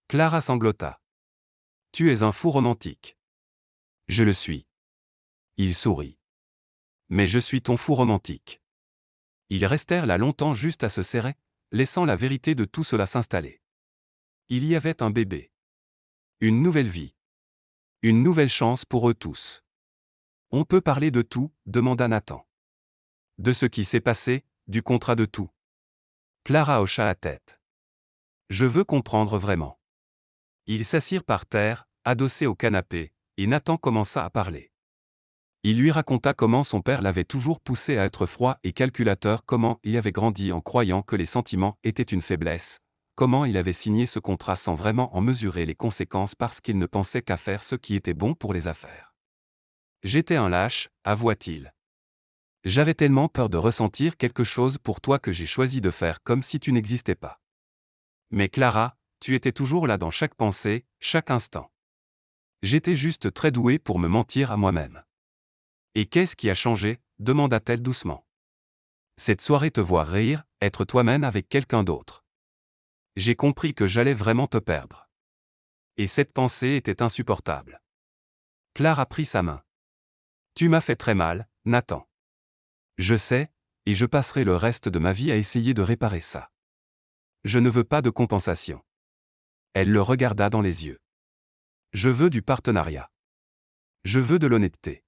Clara sanglota. Tu es un fou romantique. Je le suis. Il sourit. Mais je suis ton fou romantique. Ils restèrent là longtemps juste à se serrer, laissant la vérité de tout cela s'installer. Il y avait un bébé. Une nouvelle vie. Une nouvelle chance pour eux tous. On peut parler de tout, demanda Nathan. De ce qui s'est passé, du contrat de tout. Clara hocha la tête. Je veux comprendre vraiment. Ils s'assirent par terre, adossés au canapé, et Nathan commença à parler. Il lui raconta comment son père l'avait toujours poussé à être froid et calculateur, comment il avait grandi en croyant que les sentiments étaient une faiblesse, comment il avait signé ce contrat sans vraiment en mesurer les conséquences parce qu'il ne pensait qu'à faire ce qui était bon pour les affaires. J'étais un lâche, avoua-t-il. J'avais tellement peur de ressentir quelque chose pour toi que j'ai choisi de faire comme si tu n'existais pas. Mais Clara, tu étais toujours là dans chaque pensée, chaque instant. J'étais juste très doué pour me mentir à moi-même. Et qu'est-ce qui a changé ? Demanda-t-elle doucement. Cette soirée, te voir rire, être toi-même avec quelqu'un d'autre. J'ai compris que j'allais vraiment te perdre. Et cette pensée était insupportable. Clara prit sa main. Tu m'as fait très mal, Nathan. Je sais, et je passerai le reste de ma vie à essayer de réparer ça. Je ne veux pas de compensation. Elle le regarda dans les yeux. Je veux du partenariat. Je veux de l'honnêteté.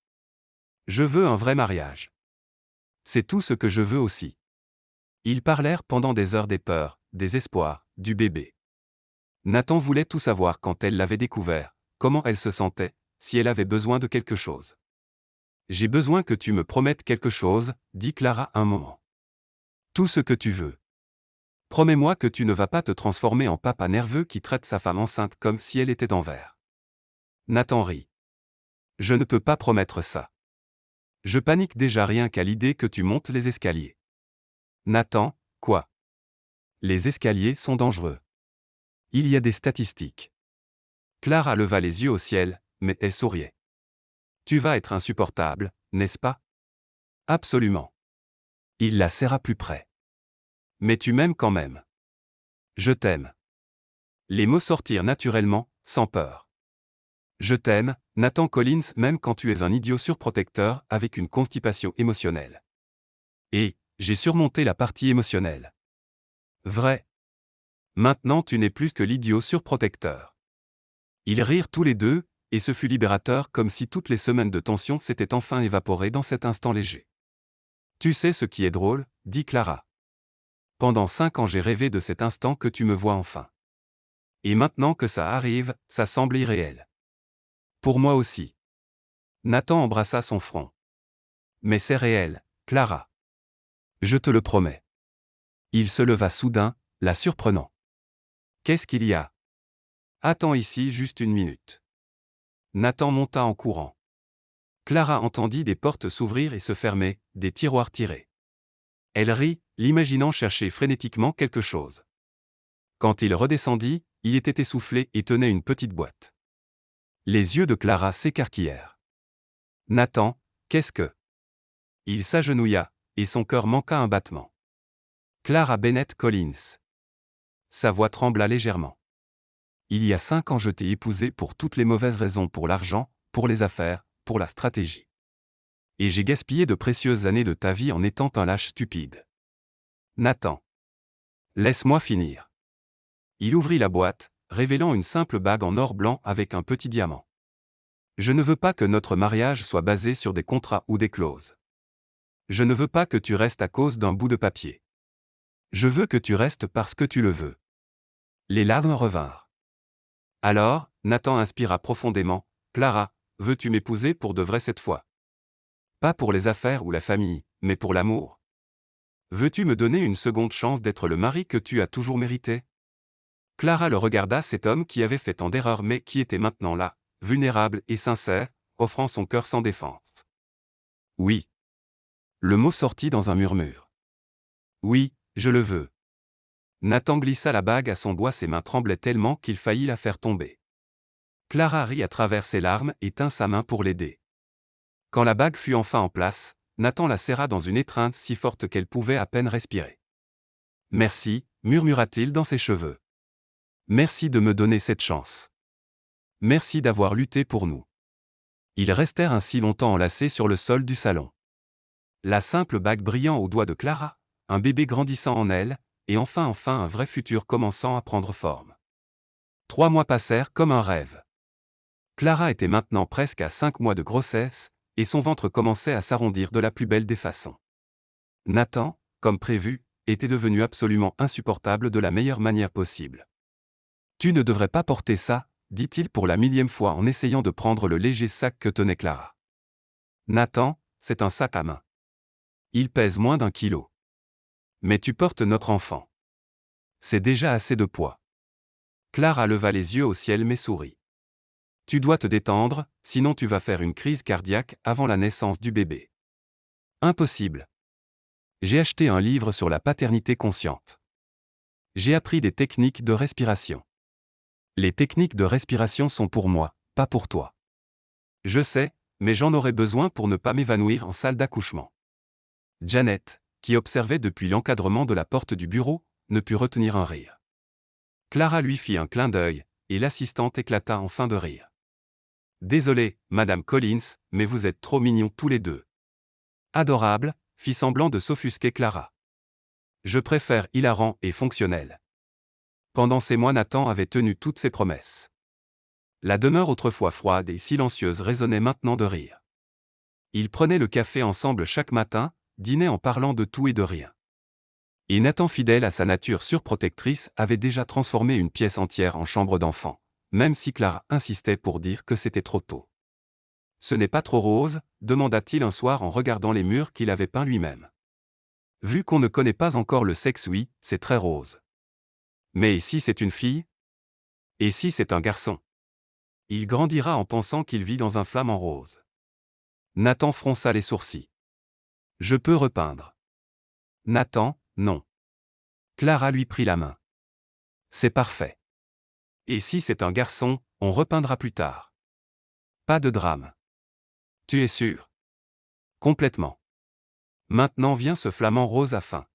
Je veux un vrai mariage. C'est tout ce que je veux aussi. Ils parlèrent pendant des heures des peurs, des espoirs, du bébé. Nathan voulait tout savoir quand elle l'avait découvert, comment elle se sentait, si elle avait besoin de quelque chose. J'ai besoin que tu me promettes quelque chose, dit Clara un moment. Tout ce que tu veux. Promets-moi que tu ne vas pas te transformer en papa nerveux qui traite sa femme enceinte comme si elle était d'envers. Nathan rit. Je ne peux pas promettre ça. Je panique déjà rien qu'à l'idée que tu montes les escaliers. Nathan, Quoi? Les escaliers sont dangereux. Il y a des statistiques. Clara leva les yeux au ciel, mais elle souriait. Tu vas être insupportable, n'est-ce pas? Absolument. Il la serra plus près. Mais tu m'aimes quand même. Je t'aime. Les mots sortirent naturellement, sans peur. Je t'aime, Nathan Collins, même quand tu es un idiot surprotecteur avec une constipation émotionnelle. Et, j'ai surmonté la partie émotionnelle. Vrai. Maintenant tu n'es plus que l'idiot surprotecteur. Ils rirent tous les deux, et ce fut libérateur comme si toutes les semaines de tension s'étaient enfin évaporées dans cet instant léger. Tu sais ce qui est drôle, dit Clara. Pendant 5 ans j'ai rêvé de cet instant que tu me vois enfin. Et maintenant que ça arrive, ça semble irréel. Pour moi aussi. Nathan embrassa son front. Mais c'est réel, Clara. Je te le promets. Il se leva soudain, la surprenant. Qu'est-ce qu'il y a? Attends ici juste une minute. Nathan monta en courant. Clara entendit des portes s'ouvrir et se fermer, des tiroirs tirés. Elle rit, l'imaginant chercher frénétiquement quelque chose. Quand il redescendit, il était essoufflé et tenait une petite boîte. Les yeux de Clara s'écarquillèrent. Nathan, qu'est-ce que? Il s'agenouilla, et son cœur manqua un battement. Clara Bennett Collins. Sa voix trembla légèrement. Il y a 5 ans je t'ai épousée pour toutes les mauvaises raisons, pour l'argent, pour les affaires, pour la stratégie. Et j'ai gaspillé de précieuses années de ta vie en étant un lâche stupide. Nathan. Laisse-moi finir. Il ouvrit la boîte, révélant une simple bague en or blanc avec un petit diamant. Je ne veux pas que notre mariage soit basé sur des contrats ou des clauses. Je ne veux pas que tu restes à cause d'un bout de papier. Je veux que tu restes parce que tu le veux. Les larmes revinrent. Alors, Nathan inspira profondément. Clara, veux-tu m'épouser pour de vrai cette fois? Pas pour les affaires ou la famille, mais pour l'amour. Veux-tu me donner une seconde chance d'être le mari que tu as toujours mérité? Clara le regarda, cet homme qui avait fait tant d'erreurs mais qui était maintenant là, vulnérable et sincère, offrant son cœur sans défense. Oui. Le mot sortit dans un murmure. Oui, je le veux. Nathan glissa la bague à son doigt, ses mains tremblaient tellement qu'il faillit la faire tomber. Clara rit à travers ses larmes et tint sa main pour l'aider. Quand la bague fut enfin en place, Nathan la serra dans une étreinte si forte qu'elle pouvait à peine respirer. Merci, murmura-t-il dans ses cheveux. Merci de me donner cette chance. Merci d'avoir lutté pour nous. Ils restèrent ainsi longtemps enlacés sur le sol du salon. La simple bague brillant au doigt de Clara, un bébé grandissant en elle, et enfin un vrai futur commençant à prendre forme. 3 mois passèrent comme un rêve. Clara était maintenant presque à 5 mois de grossesse, et son ventre commençait à s'arrondir de la plus belle des façons. Nathan, comme prévu, était devenu absolument insupportable de la meilleure manière possible. Tu ne devrais pas porter ça, dit-il pour la 1000e fois en essayant de prendre le léger sac que tenait Clara. Nathan, c'est un sac à main. Il pèse moins d'1 kilo. Mais tu portes notre enfant. C'est déjà assez de poids. Clara leva les yeux au ciel mais sourit. Tu dois te détendre, sinon tu vas faire une crise cardiaque avant la naissance du bébé. Impossible. J'ai acheté un livre sur la paternité consciente. J'ai appris des techniques de respiration. Les techniques de respiration sont pour moi, pas pour toi. Je sais, mais j'en aurais besoin pour ne pas m'évanouir en salle d'accouchement. Janet, qui observait depuis l'encadrement de la porte du bureau, ne put retenir un rire. Clara lui fit un clin d'œil, et l'assistante éclata enfin de rire. Désolé, Madame Collins, mais vous êtes trop mignons tous les deux. Adorable, fit semblant de s'offusquer Clara. Je préfère hilarant et fonctionnel. Pendant ces mois, Nathan avait tenu toutes ses promesses. La demeure autrefois froide et silencieuse résonnait maintenant de rire. Ils prenaient le café ensemble chaque matin, dînaient en parlant de tout et de rien. Et Nathan, fidèle à sa nature surprotectrice, avait déjà transformé une pièce entière en chambre d'enfant, même si Clara insistait pour dire que c'était trop tôt. Ce n'est pas trop rose, demanda-t-il un soir en regardant les murs qu'il avait peints lui-même. Vu qu'on ne connaît pas encore le sexe, oui, c'est très rose. Mais et si c'est une fille? Et si c'est un garçon? Il grandira en pensant qu'il vit dans un flamant rose. Nathan fronça les sourcils. Je peux repeindre. Nathan, non. Clara lui prit la main. C'est parfait. Et si c'est un garçon, on repeindra plus tard. Pas de drame. Tu es sûr? Complètement. Maintenant vient ce flamant rose à fin.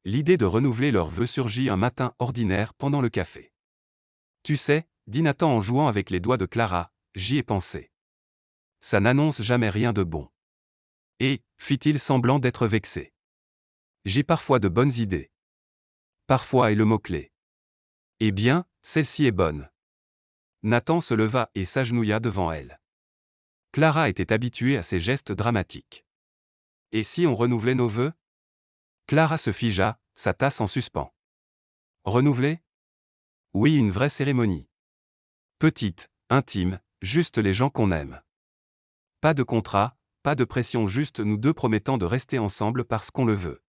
L'idée de renouveler leurs vœux surgit un matin ordinaire pendant le café. Tu sais, dit Nathan en jouant avec les doigts de Clara, j'y ai pensé. Ça n'annonce jamais rien de bon. Et, fit-il semblant d'être vexé. J'ai parfois de bonnes idées. Parfois est le mot-clé. Eh bien, celle-ci est bonne. Nathan se leva et s'agenouilla devant elle. Clara était habituée à ces gestes dramatiques. Et si on renouvelait nos vœux? Clara se figea, sa tasse en suspens. Renouveler? Oui, une vraie cérémonie. Petite, intime, juste les gens qu'on aime. Pas de contrat, pas de pression, juste nous deux promettant de rester ensemble parce qu'on le veut.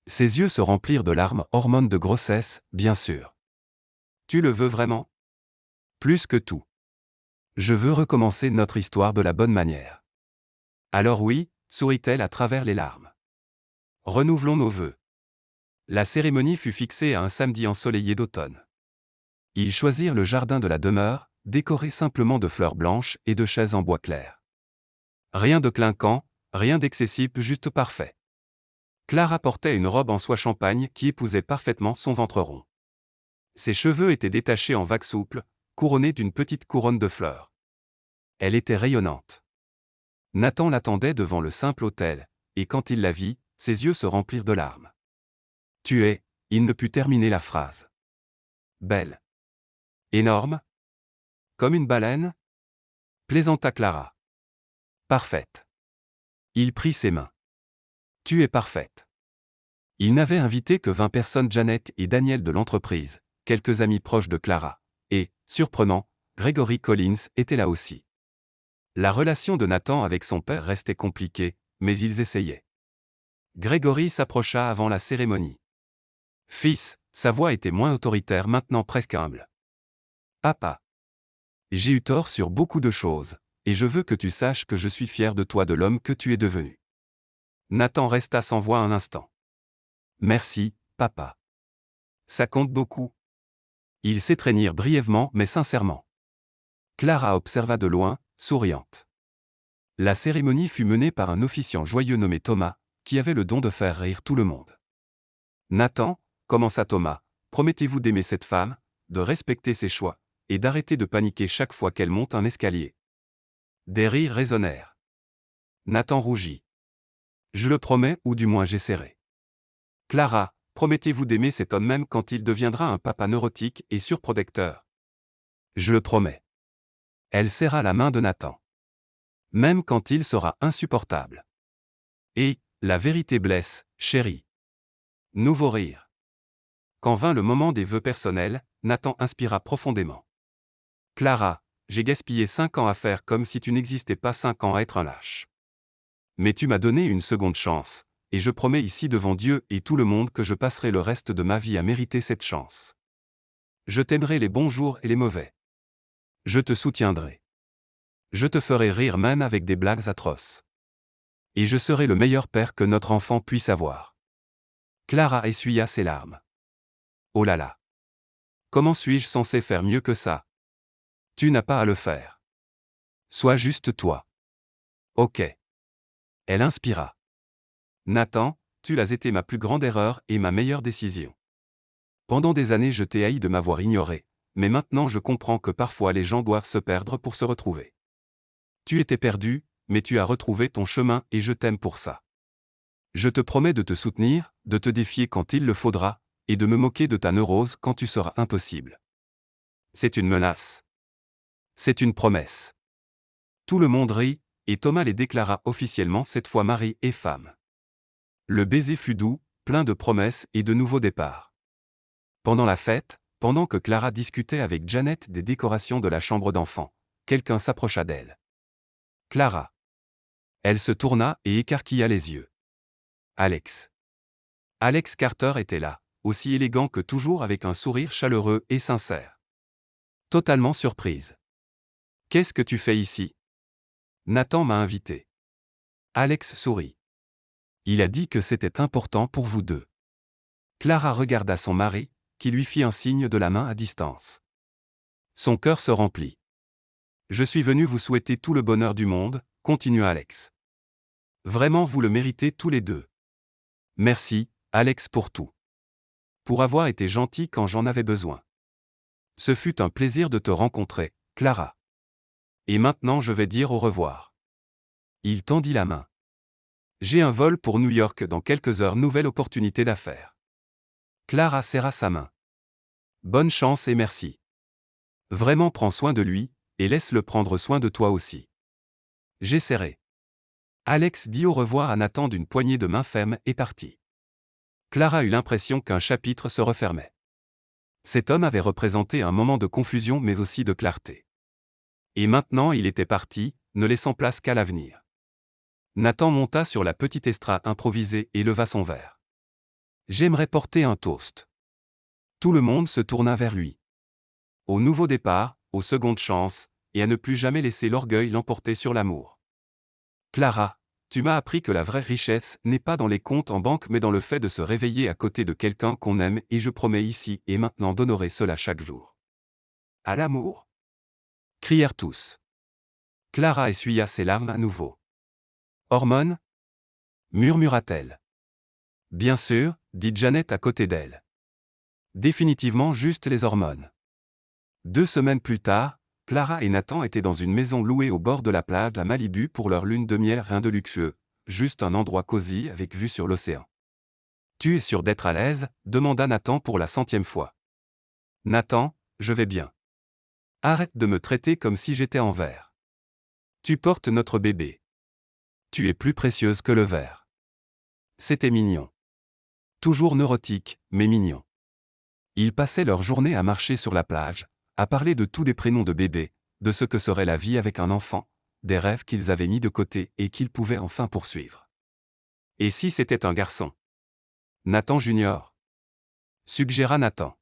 Ses yeux se remplirent de larmes, hormones de grossesse, bien sûr. Tu le veux vraiment? Plus que tout. Je veux recommencer notre histoire de la bonne manière. Alors oui, sourit-elle à travers les larmes. Renouvelons nos vœux. La cérémonie fut fixée à un samedi ensoleillé d'automne. Ils choisirent le jardin de la demeure, décoré simplement de fleurs blanches et de chaises en bois clair. Rien de clinquant, rien d'excessif, juste parfait. Clara portait une robe en soie champagne qui épousait parfaitement son ventre rond. Ses cheveux étaient détachés en vagues souples, couronnés d'une petite couronne de fleurs. Elle était rayonnante. Nathan l'attendait devant le simple autel, et quand il la vit, ses yeux se remplirent de larmes. Tu es, il ne put terminer la phrase. Belle. Énorme? Comme une baleine? Plaisanta Clara. Parfaite. Il prit ses mains. Tu es parfaite. Il n'avait invité que 20 personnes, Janet et Daniel de l'entreprise, quelques amis proches de Clara, et, surprenant, Gregory Collins était là aussi. La relation de Nathan avec son père restait compliquée, mais ils essayaient. Gregory s'approcha avant la cérémonie. Fils, sa voix était moins autoritaire, maintenant presque humble. Papa. J'ai eu tort sur beaucoup de choses, et je veux que tu saches que je suis fier de toi, de l'homme que tu es devenu. Nathan resta sans voix un instant. Merci, papa. Ça compte beaucoup. Ils s'étreignirent brièvement mais sincèrement. Clara observa de loin, souriante. La cérémonie fut menée par un officiant joyeux nommé Thomas, qui avait le don de faire rire tout le monde. Nathan, commença Thomas, promettez-vous d'aimer cette femme, de respecter ses choix, et d'arrêter de paniquer chaque fois qu'elle monte un escalier. Des rires résonnèrent. Nathan rougit. Je le promets, ou du moins j'essaierai. Clara, promettez-vous d'aimer cet homme même quand il deviendra un papa neurotique et surprotecteur. Je le promets. Elle serra la main de Nathan. Même quand il sera insupportable. Et, la vérité blesse, chérie. Nouveau rire. Quand vint le moment des vœux personnels, Nathan inspira profondément. Clara, j'ai gaspillé 5 ans à faire comme si tu n'existais pas, 5 ans à être un lâche. Mais tu m'as donné une seconde chance, et je promets ici devant Dieu et tout le monde que je passerai le reste de ma vie à mériter cette chance. Je t'aimerai les bons jours et les mauvais. Je te soutiendrai. Je te ferai rire même avec des blagues atroces. Et je serai le meilleur père que notre enfant puisse avoir. Clara essuya ses larmes. Oh là là. Comment suis-je censé faire mieux que ça? Tu n'as pas à le faire. Sois juste toi. Ok. Elle inspira. Nathan, tu as été ma plus grande erreur et ma meilleure décision. Pendant des années je t'ai haï de m'avoir ignoré, mais maintenant je comprends que parfois les gens doivent se perdre pour se retrouver. Tu étais perdu, mais tu as retrouvé ton chemin et je t'aime pour ça. Je te promets de te soutenir, de te défier quand il le faudra, et de me moquer de ta neurose quand tu seras impossible. C'est une menace. C'est une promesse. Tout le monde rit, et Thomas les déclara officiellement cette fois mari et femme. Le baiser fut doux, plein de promesses et de nouveaux départs. Pendant la fête, pendant que Clara discutait avec Janet des décorations de la chambre d'enfant, quelqu'un s'approcha d'elle. Clara. Elle se tourna et écarquilla les yeux. Alex. Alex Carter était là, aussi élégant que toujours avec un sourire chaleureux et sincère. Totalement surprise. Qu'est-ce que tu fais ici? Nathan m'a invité. Alex sourit. Il a dit que c'était important pour vous deux. Clara regarda son mari, qui lui fit un signe de la main à distance. Son cœur se remplit. Je suis venu vous souhaiter tout le bonheur du monde, continua Alex. Vraiment vous le méritez tous les deux. Merci, Alex pour tout. Pour avoir été gentil quand j'en avais besoin. Ce fut un plaisir de te rencontrer, Clara. Et maintenant je vais dire au revoir. Il tendit la main. J'ai un vol pour New York dans quelques heures, nouvelle opportunité d'affaires. Clara serra sa main. Bonne chance et merci. Vraiment prends soin de lui, et laisse-le prendre soin de toi aussi. J'essaierai. Alex dit au revoir à Nathan d'une poignée de main ferme et partit. Clara eut l'impression qu'un chapitre se refermait. Cet homme avait représenté un moment de confusion mais aussi de clarté. Et maintenant il était parti, ne laissant place qu'à l'avenir. Nathan monta sur la petite estrade improvisée et leva son verre. J'aimerais porter un toast. Tout le monde se tourna vers lui. Au nouveau départ, aux secondes chances, et à ne plus jamais laisser l'orgueil l'emporter sur l'amour. Clara, tu m'as appris que la vraie richesse n'est pas dans les comptes en banque mais dans le fait de se réveiller à côté de quelqu'un qu'on aime et je promets ici et maintenant d'honorer cela chaque jour. À l'amour ? Crièrent tous. Clara essuya ses larmes à nouveau. Hormones ? Murmura-t-elle. Bien sûr, dit Janet à côté d'elle. Définitivement juste les hormones. 2 semaines plus tard, Clara et Nathan étaient dans une maison louée au bord de la plage à Malibu pour leur lune de miel, rien de luxueux, juste un endroit cosy avec vue sur l'océan. Tu es sûr d'être à l'aise ? Demanda Nathan pour la 100e fois. Nathan, je vais bien. Arrête de me traiter comme si j'étais en verre. Tu portes notre bébé. Tu es plus précieuse que le verre. C'était mignon. Toujours neurotique, mais mignon. Ils passaient leur journée à marcher sur la plage, à parler de tous des prénoms de bébé, de ce que serait la vie avec un enfant, des rêves qu'ils avaient mis de côté et qu'ils pouvaient enfin poursuivre. Et si c'était un garçon ? Nathan Junior ? Suggéra Nathan.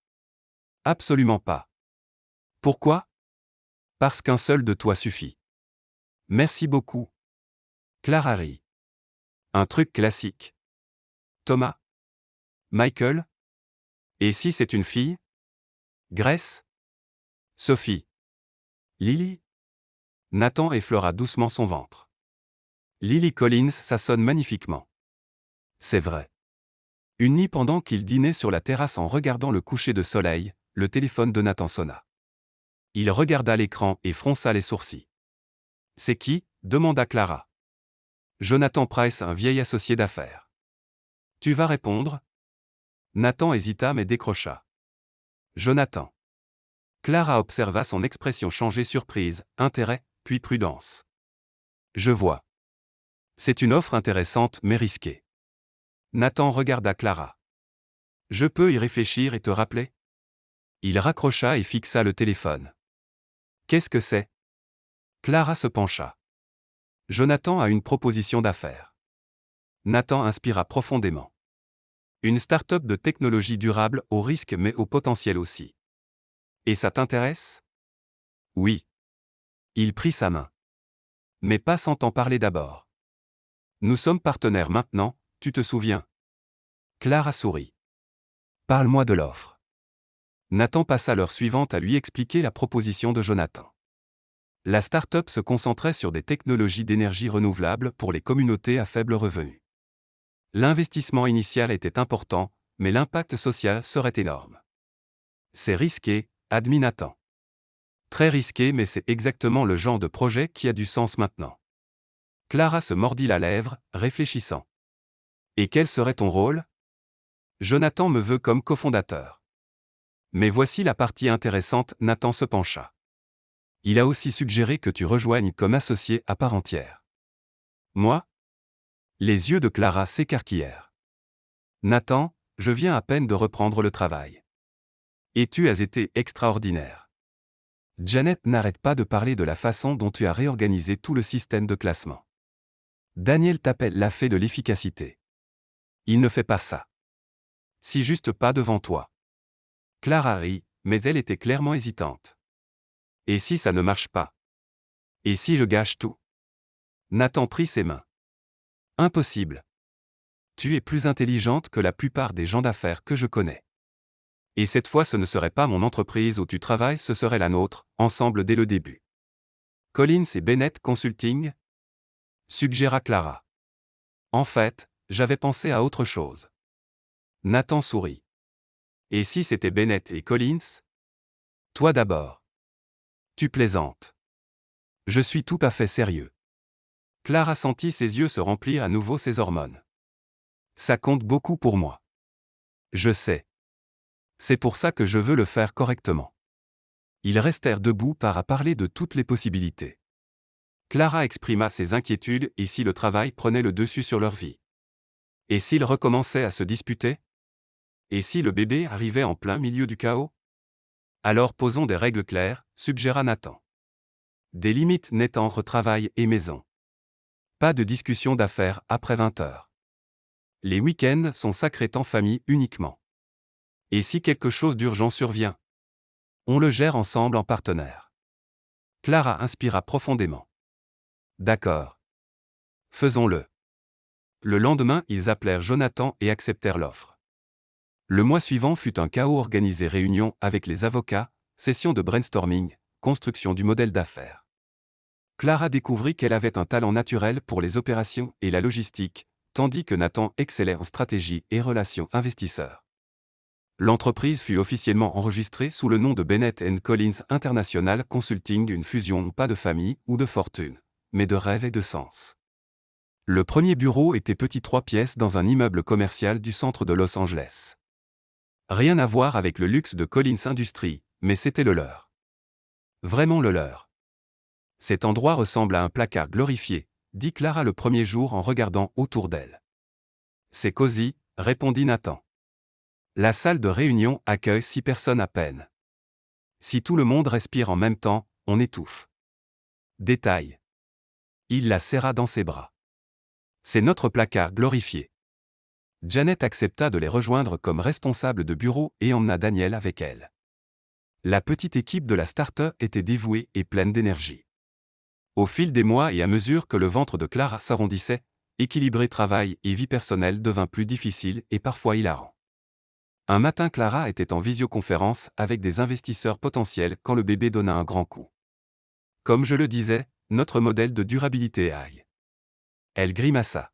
Absolument pas. Pourquoi ? Parce qu'un seul de toi suffit. Merci beaucoup. Clara rit. Un truc classique. Thomas ? Michael ? Et si c'est une fille ? Grace ? Sophie ? Lily ? Nathan effleura doucement son ventre. Lily Collins, ça sonne magnifiquement. C'est vrai. Une nuit pendant qu'il dînait sur la terrasse en regardant le coucher de soleil, le téléphone de Nathan sonna. Il regarda l'écran et fronça les sourcils. C'est qui ? Demanda Clara. Jonathan Price, un vieil associé d'affaires. Tu vas répondre ? Nathan hésita mais décrocha. Jonathan. Clara observa son expression changer, surprise, intérêt, puis prudence. Je vois. C'est une offre intéressante mais risquée. Nathan regarda Clara. Je peux y réfléchir et te rappeler ? Il raccrocha et fixa le téléphone. Qu'est-ce que c'est ? Clara se pencha. Jonathan a une proposition d'affaires. Nathan inspira profondément. Une start-up de technologie durable au risque mais au potentiel aussi. Et ça t'intéresse ? Oui. Il prit sa main. Mais pas sans t'en parler d'abord. Nous sommes partenaires maintenant, tu te souviens ? Clara sourit. Parle-moi de l'offre. Nathan passa l'heure suivante à lui expliquer la proposition de Jonathan. La start-up se concentrait sur des technologies d'énergie renouvelable pour les communautés à faible revenu. L'investissement initial était important, mais l'impact social serait énorme. C'est risqué, admit Nathan. Très risqué, mais c'est exactement le genre de projet qui a du sens maintenant. Clara se mordit la lèvre, réfléchissant. Et quel serait ton rôle ? Jonathan me veut comme cofondateur. Mais voici la partie intéressante, Nathan se pencha. Il a aussi suggéré que tu rejoignes comme associé à part entière. Moi ? Les yeux de Clara s'écarquillèrent. Nathan, je viens à peine de reprendre le travail. Et tu as été extraordinaire. Janet n'arrête pas de parler de la façon dont tu as réorganisé tout le système de classement. Daniel t'appelle la fée de l'efficacité. Il ne fait pas ça. Si juste pas devant toi. Clara rit, mais elle était clairement hésitante. Et si ça ne marche pas ? Et si je gâche tout ? Nathan prit ses mains. Impossible. Tu es plus intelligente que la plupart des gens d'affaires que je connais. Et cette fois ce ne serait pas mon entreprise où tu travailles, ce serait la nôtre, ensemble dès le début. Collins et Bennett Consulting? Suggéra Clara. En fait, j'avais pensé à autre chose. Nathan sourit. Et si c'était Bennett et Collins? Toi d'abord. Tu plaisantes. Je suis tout à fait sérieux. Clara sentit ses yeux se remplir à nouveau ses hormones. Ça compte beaucoup pour moi. Je sais. C'est pour ça que je veux le faire correctement. Ils restèrent debout à parler de toutes les possibilités. Clara exprima ses inquiétudes et si le travail prenait le dessus sur leur vie. Et s'ils recommençaient à se disputer? Et si le bébé arrivait en plein milieu du chaos? Alors posons des règles claires, suggéra Nathan. Des limites nettes entre travail et maison. Pas de discussion d'affaires après 20 heures. Les week-ends sont sacrés temps famille uniquement. Et si quelque chose d'urgent survient? On le gère ensemble en partenaire. Clara inspira profondément. D'accord. Faisons-le. Le lendemain, ils appelèrent Jonathan et acceptèrent l'offre. Le mois suivant fut un chaos organisé, réunion avec les avocats, session de brainstorming, construction du modèle d'affaires. Clara découvrit qu'elle avait un talent naturel pour les opérations et la logistique, tandis que Nathan excellait en stratégie et relations investisseurs. L'entreprise fut officiellement enregistrée sous le nom de Bennett & Collins International Consulting, une fusion pas de famille ou de fortune, mais de rêve et de sens. Le premier bureau était petit 3 pièces dans un immeuble commercial du centre de Los Angeles. Rien à voir avec le luxe de Collins Industries, mais c'était le leur. Vraiment le leur. Cet endroit ressemble à un placard glorifié, dit Clara le premier jour en regardant autour d'elle. C'est cosy, répondit Nathan. La salle de réunion accueille 6 personnes à peine. Si tout le monde respire en même temps, on étouffe. Détail. Il la serra dans ses bras. C'est notre placard glorifié. Janet accepta de les rejoindre comme responsable de bureau et emmena Daniel avec elle. La petite équipe de la start-up était dévouée et pleine d'énergie. Au fil des mois et à mesure que le ventre de Clara s'arrondissait, équilibrer travail et vie personnelle devint plus difficile et parfois hilarant. Un matin, Clara était en visioconférence avec des investisseurs potentiels quand le bébé donna un grand coup. Comme je le disais, notre modèle de durabilité aille. Elle grimaça.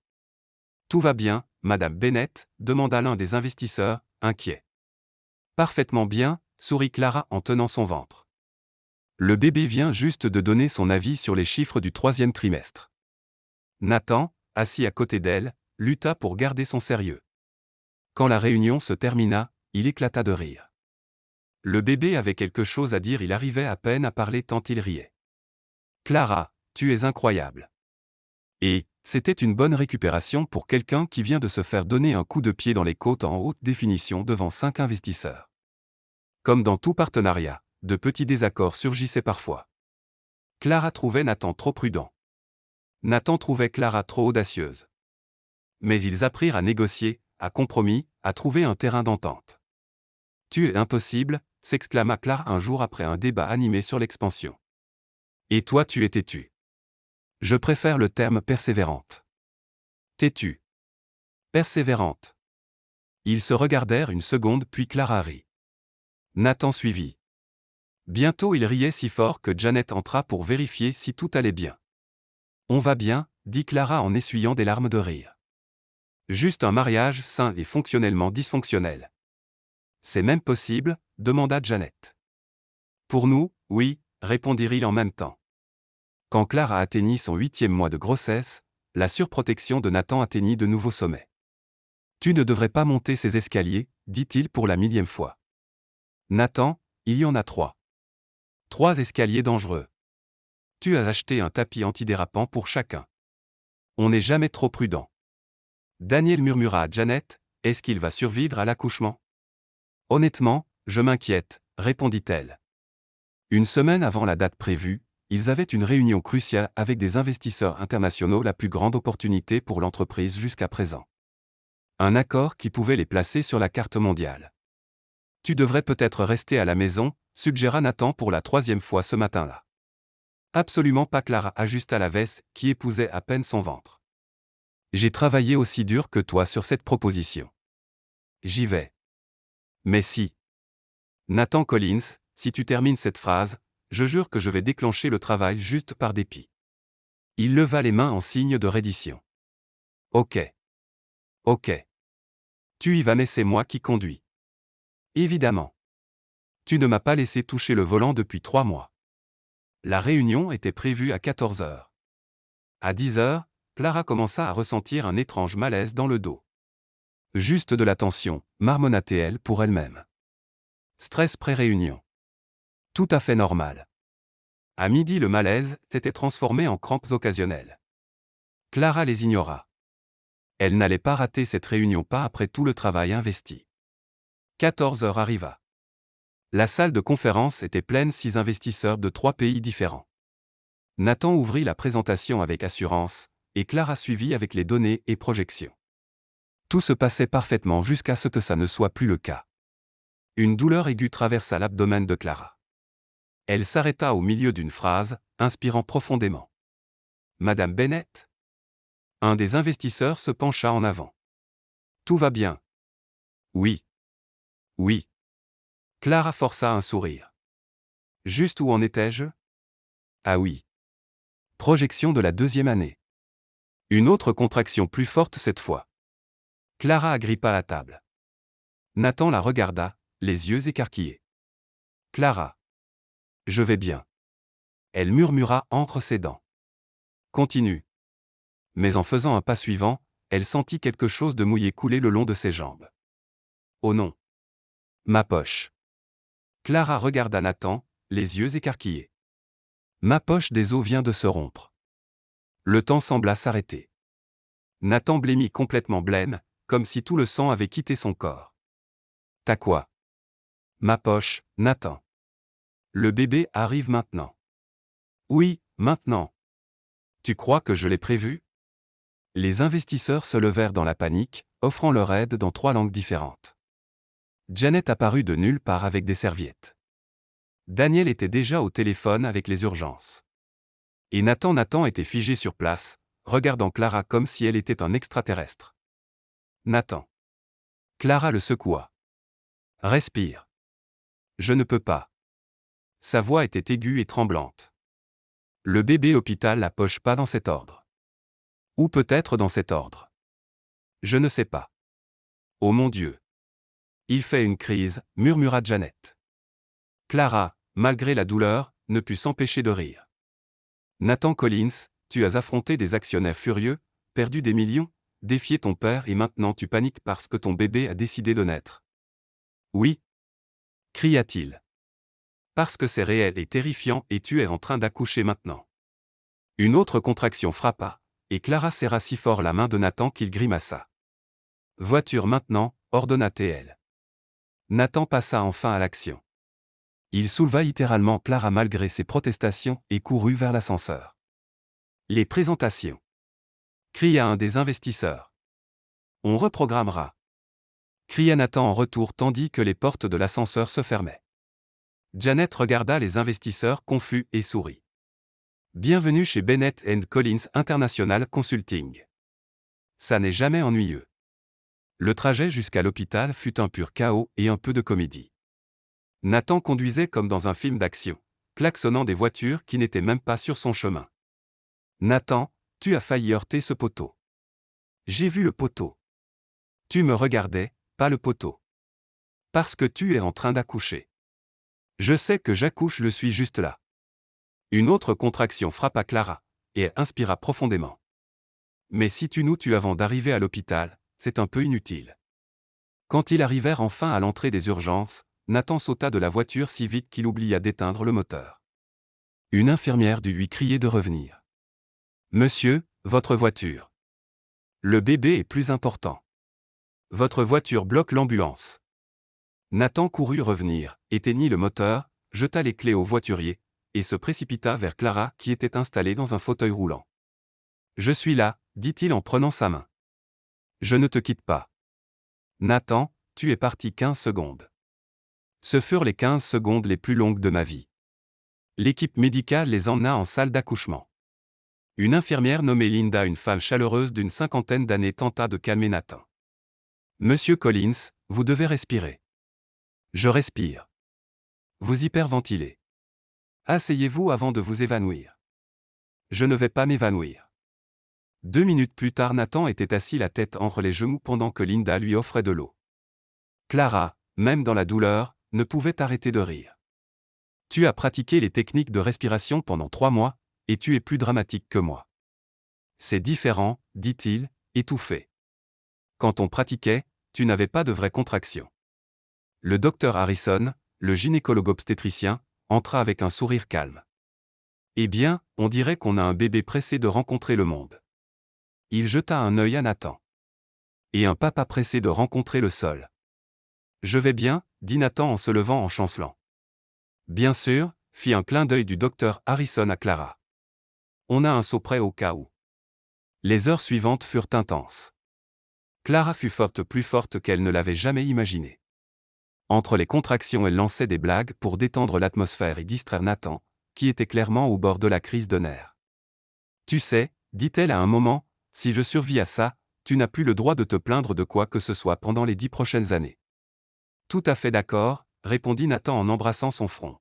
Tout va bien, Madame Bennett, demanda l'un des investisseurs, inquiet. Parfaitement bien, sourit Clara en tenant son ventre. Le bébé vient juste de donner son avis sur les chiffres du 3e trimestre. Nathan, assis à côté d'elle, lutta pour garder son sérieux. Quand la réunion se termina, il éclata de rire. Le bébé avait quelque chose à dire, il arrivait à peine à parler tant il riait. Clara, tu es incroyable. Et, c'était une bonne récupération pour quelqu'un qui vient de se faire donner un coup de pied dans les côtes en haute définition devant 5 investisseurs. Comme dans tout partenariat, de petits désaccords surgissaient parfois. Clara trouvait Nathan trop prudent. Nathan trouvait Clara trop audacieuse. Mais ils apprirent à négocier, à compromis, à trouver un terrain d'entente. Tu es impossible, s'exclama Clara un jour après un débat animé sur l'expansion. Et toi tu es têtu. Je préfère le terme persévérante. Têtu. Persévérante. Ils se regardèrent une seconde puis Clara rit. Nathan suivit. Bientôt il riait si fort que Janet entra pour vérifier si tout allait bien. On va bien, dit Clara en essuyant des larmes de rire. Juste un mariage sain et fonctionnellement dysfonctionnel. C'est même possible, demanda Janet. Pour nous, oui, répondirent-ils en même temps. Quand Clara atteignit son 8e mois de grossesse, la surprotection de Nathan atteignit de nouveaux sommets. Tu ne devrais pas monter ces escaliers, dit-il pour la 1000e fois. Nathan, il y en a 3. 3 escaliers dangereux. Tu as acheté un tapis antidérapant pour chacun. On n'est jamais trop prudent. Daniel murmura à Janet, est-ce qu'il va survivre à l'accouchement? Honnêtement, je m'inquiète, répondit-elle. Une semaine avant la date prévue, ils avaient une réunion cruciale avec des investisseurs internationaux, la plus grande opportunité pour l'entreprise jusqu'à présent. Un accord qui pouvait les placer sur la carte mondiale. Tu devrais peut-être rester à la maison, suggéra Nathan pour la 3e fois ce matin-là. Absolument pas, Clara ajusta la veste qui épousait à peine son ventre. J'ai travaillé aussi dur que toi sur cette proposition. J'y vais. Mais si. Nathan Collins, si tu termines cette phrase, je jure que je vais déclencher le travail juste par dépit. Il leva les mains en signe de reddition. Ok. Ok. Tu y vas mais c'est moi qui conduis. Évidemment. Tu ne m'as pas laissé toucher le volant depuis 3 mois. La réunion était prévue à 14 heures. À 10 heures, Clara commença à ressentir un étrange malaise dans le dos. Juste de la tension, marmonna-t-elle pour elle-même. Stress pré-réunion. Tout à fait normal. À midi, le malaise s'était transformé en crampes occasionnelles. Clara les ignora. Elle n'allait pas rater cette réunion pas après tout le travail investi. 14 heures arriva. La salle de conférence était pleine 6 investisseurs de 3 pays différents. Nathan ouvrit la présentation avec assurance, et Clara suivit avec les données et projections. Tout se passait parfaitement jusqu'à ce que ça ne soit plus le cas. Une douleur aiguë traversa l'abdomen de Clara. Elle s'arrêta au milieu d'une phrase, inspirant profondément. Madame Bennett? Un des investisseurs se pencha en avant. Tout va bien. Oui. Oui. Clara força un sourire. Juste où en étais-je? Ah oui. Projection de la 2e année. Une autre contraction plus forte cette fois. Clara agrippa la table. Nathan la regarda, les yeux écarquillés. Clara. Je vais bien. Elle murmura entre ses dents. Continue. Mais en faisant un pas suivant, elle sentit quelque chose de mouillé couler le long de ses jambes. Oh non. Ma poche. Clara regarda Nathan, les yeux écarquillés. Ma poche des os vient de se rompre. Le temps sembla s'arrêter. Nathan blêmit complètement blême, comme si tout le sang avait quitté son corps. T'as quoi? Ma poche, Nathan. Le bébé arrive maintenant. Oui, maintenant. Tu crois que je l'ai prévu? Les investisseurs se levèrent dans la panique, offrant leur aide dans 3 langues différentes. Janet apparut de nulle part avec des serviettes. Daniel était déjà au téléphone avec les urgences. Et Nathan était figé sur place, regardant Clara comme si elle était un extraterrestre. Nathan. Clara le secoua. Respire. Je ne peux pas. Sa voix était aiguë et tremblante. Le bébé hôpital la poche pas dans cet ordre. Ou peut-être dans cet ordre. Je ne sais pas. Oh mon Dieu. Il fait une crise, murmura Janet. Clara, malgré la douleur, ne put s'empêcher de rire. Nathan Collins, tu as affronté des actionnaires furieux, perdu des millions, défié ton père et maintenant tu paniques parce que ton bébé a décidé de naître. Oui. Cria-t-il. Parce que c'est réel et terrifiant et tu es en train d'accoucher maintenant. Une autre contraction frappa, et Clara serra si fort la main de Nathan qu'il grimaça. Voiture maintenant, ordonna-t-elle. Nathan passa enfin à l'action. Il souleva littéralement Clara malgré ses protestations et courut vers l'ascenseur. Les présentations. Cria un des investisseurs. On reprogrammera. Cria Nathan en retour tandis que les portes de l'ascenseur se fermaient. Janet regarda les investisseurs confus et sourit. Bienvenue chez Bennett & Collins International Consulting. Ça n'est jamais ennuyeux. Le trajet jusqu'à l'hôpital fut un pur chaos et un peu de comédie. Nathan conduisait comme dans un film d'action, klaxonnant des voitures qui n'étaient même pas sur son chemin. Nathan, tu as failli heurter ce poteau. J'ai vu le poteau. Tu me regardais, pas le poteau. Parce que tu es en train d'accoucher. Je sais que j'accouche, je suis juste là. Une autre contraction frappa Clara, et elle inspira profondément. Mais si tu nous tues avant d'arriver à l'hôpital, c'est un peu inutile. Quand ils arrivèrent enfin à l'entrée des urgences, Nathan sauta de la voiture si vite qu'il oublia d'éteindre le moteur. Une infirmière dut lui crier de revenir. Monsieur, votre voiture. Le bébé est plus important. Votre voiture bloque l'ambulance. Nathan courut revenir, éteignit le moteur, jeta les clés au voiturier, et se précipita vers Clara qui était installée dans un fauteuil roulant. Je suis là, dit-il en prenant sa main. Je ne te quitte pas. Nathan, tu es parti 15 secondes. Ce furent les 15 secondes les plus longues de ma vie. L'équipe médicale les emmena en salle d'accouchement. Une infirmière nommée Linda, une femme chaleureuse d'une cinquantaine d'années, tenta de calmer Nathan. Monsieur Collins, vous devez respirer. Je respire. Vous hyperventilez. Asseyez-vous avant de vous évanouir. Je ne vais pas m'évanouir. 2 minutes plus tard, Nathan était assis, la tête entre les genoux, pendant que Linda lui offrait de l'eau. Clara, même dans la douleur, ne pouvait arrêter de rire. Tu as pratiqué les techniques de respiration pendant 3 mois, et tu es plus dramatique que moi. C'est différent, dit-il, étouffé. Quand on pratiquait, tu n'avais pas de vraies contractions. Le docteur Harrison, le gynécologue obstétricien, entra avec un sourire calme. Eh bien, on dirait qu'on a un bébé pressé de rencontrer le monde. Il jeta un œil à Nathan. Et un papa pressé de rencontrer le sol. Je vais bien, dit Nathan en se levant en chancelant. Bien sûr, fit un clin d'œil du docteur Harrison à Clara. On a un seau prêt au cas où. Les heures suivantes furent intenses. Clara fut forte, plus forte qu'elle ne l'avait jamais imaginé. Entre les contractions, elle lançait des blagues pour détendre l'atmosphère et distraire Nathan, qui était clairement au bord de la crise de nerfs. Tu sais, dit-elle à un moment, si je survis à ça, tu n'as plus le droit de te plaindre de quoi que ce soit pendant les 10 prochaines années. Tout à fait d'accord, répondit Nathan en embrassant son front.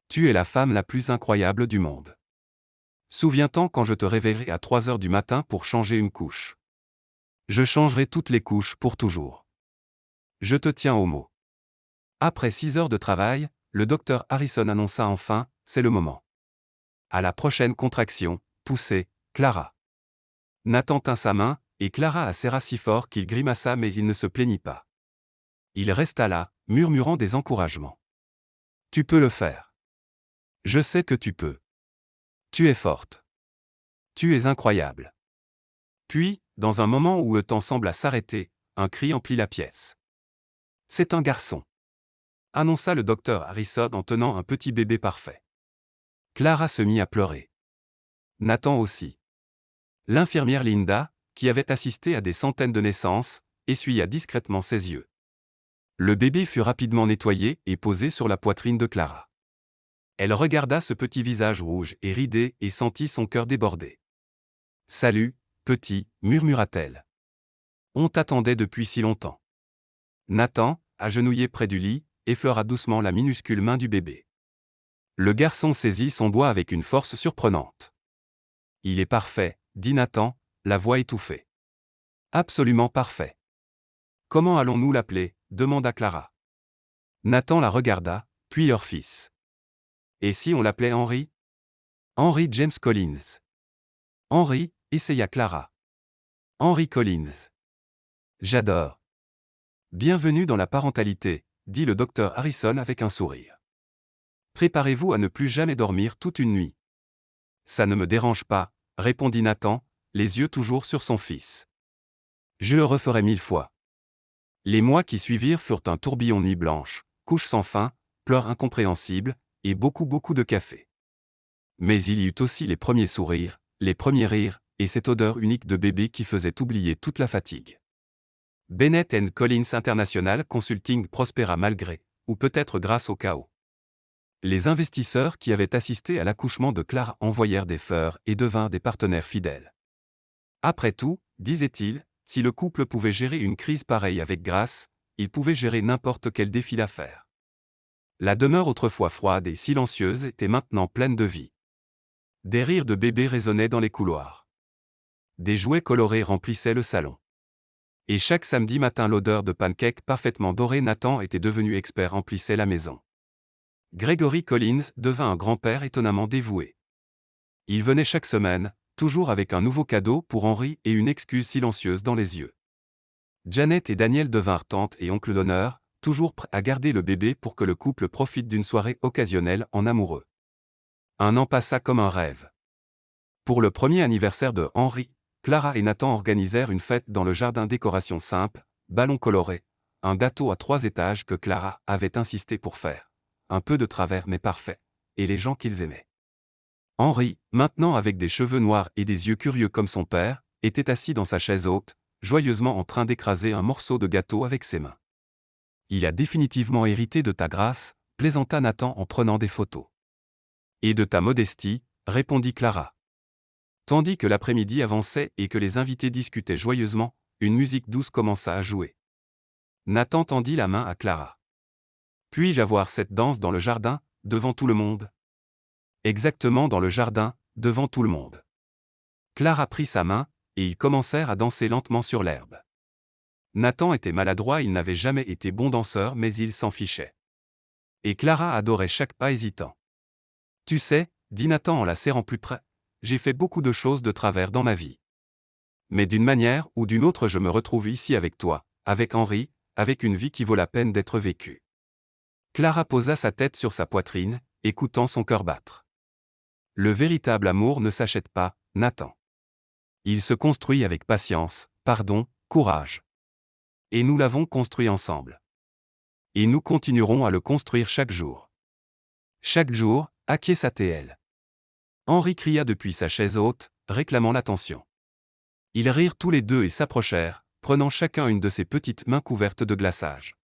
Tu es la femme la plus incroyable du monde. Souviens-toi quand je te réveillerai à 3 heures du matin pour changer une couche. Je changerai toutes les couches pour toujours. Je te tiens au mot. Après 6 heures de travail, le docteur Harrison annonça enfin, c'est le moment. À la prochaine contraction, poussez, Clara. Nathan tint sa main, et Clara la serra si fort qu'il grimaça, mais il ne se plaignit pas. Il resta là, murmurant des encouragements. Tu peux le faire. Je sais que tu peux. Tu es forte. Tu es incroyable. Puis, dans un moment où le temps sembla s'arrêter, un cri emplit la pièce. C'est un garçon, annonça le docteur Harrison en tenant un petit bébé parfait. Clara se mit à pleurer. Nathan aussi. L'infirmière Linda, qui avait assisté à des centaines de naissances, essuya discrètement ses yeux. Le bébé fut rapidement nettoyé et posé sur la poitrine de Clara. Elle regarda ce petit visage rouge et ridé et sentit son cœur déborder. « Salut, petit, murmura-t-elle. On t'attendait depuis si longtemps. » Nathan, agenouillé près du lit, effleura doucement la minuscule main du bébé. Le garçon saisit son doigt avec une force surprenante. « Il est parfait, » dit Nathan, la voix étouffée. « Absolument parfait. »« Comment allons-nous l'appeler » demanda Clara. Nathan la regarda, puis leur fils. « Et si on l'appelait Henry ?»« Henry James Collins. »« Henry » essaya Clara. « Henry Collins. »« J'adore. »« Bienvenue dans la parentalité, » dit le docteur Harrison avec un sourire. « Préparez-vous à ne plus jamais dormir toute une nuit. »« Ça ne me dérange pas, » répondit Nathan, les yeux toujours sur son fils. « Je le referai 1000 fois. » Les mois qui suivirent furent un tourbillon, nuit blanche, couches sans fin, pleurs incompréhensibles, et beaucoup de café. Mais il y eut aussi les premiers sourires, les premiers rires, et cette odeur unique de bébé qui faisait oublier toute la fatigue. Bennett & Collins International Consulting prospéra malgré, ou peut-être grâce au chaos. Les investisseurs qui avaient assisté à l'accouchement de Clara envoyèrent des fleurs et devinrent des partenaires fidèles. Après tout, disait-il, si le couple pouvait gérer une crise pareille avec grâce, il pouvait gérer n'importe quel défi d'affaires. La demeure autrefois froide et silencieuse était maintenant pleine de vie. Des rires de bébés résonnaient dans les couloirs. Des jouets colorés remplissaient le salon. Et chaque samedi matin, l'odeur de pancakes parfaitement dorés, Nathan était devenu expert, emplissait la maison. Gregory Collins devint un grand-père étonnamment dévoué. Il venait chaque semaine, toujours avec un nouveau cadeau pour Henry et une excuse silencieuse dans les yeux. Janet et Daniel devinrent tante et oncle d'honneur, toujours prêts à garder le bébé pour que le couple profite d'une soirée occasionnelle en amoureux. Un an passa comme un rêve. Pour le premier anniversaire de Henry, Clara et Nathan organisèrent une fête dans le jardin, décoration simple, ballons colorés, un gâteau à 3 étages que Clara avait insisté pour faire. Un peu de travers mais parfait, et les gens qu'ils aimaient. Henry, maintenant avec des cheveux noirs et des yeux curieux comme son père, était assis dans sa chaise haute, joyeusement en train d'écraser un morceau de gâteau avec ses mains. « Il a définitivement hérité de ta grâce, » plaisanta Nathan en prenant des photos. « Et de ta modestie, » répondit Clara. Tandis que l'après-midi avançait et que les invités discutaient joyeusement, une musique douce commença à jouer. Nathan tendit la main à Clara. « Puis-je avoir cette danse dans le jardin, devant tout le monde ?» Exactement dans le jardin, devant tout le monde. Clara prit sa main, et ils commencèrent à danser lentement sur l'herbe. Nathan était maladroit, il n'avait jamais été bon danseur, mais il s'en fichait. Et Clara adorait chaque pas hésitant. « Tu sais, » dit Nathan en la serrant plus près, « j'ai fait beaucoup de choses de travers dans ma vie. Mais d'une manière ou d'une autre je me retrouve ici avec toi, avec Henri, avec une vie qui vaut la peine d'être vécue. » Clara posa sa tête sur sa poitrine, écoutant son cœur battre. Le véritable amour ne s'achète pas, Nathan. Il se construit avec patience, pardon, courage. Et nous l'avons construit ensemble. Et nous continuerons à le construire chaque jour. Chaque jour, acquiesça-t-elle. Henri cria depuis sa chaise haute, réclamant l'attention. Ils rirent tous les deux et s'approchèrent, prenant chacun une de ses petites mains couvertes de glaçage.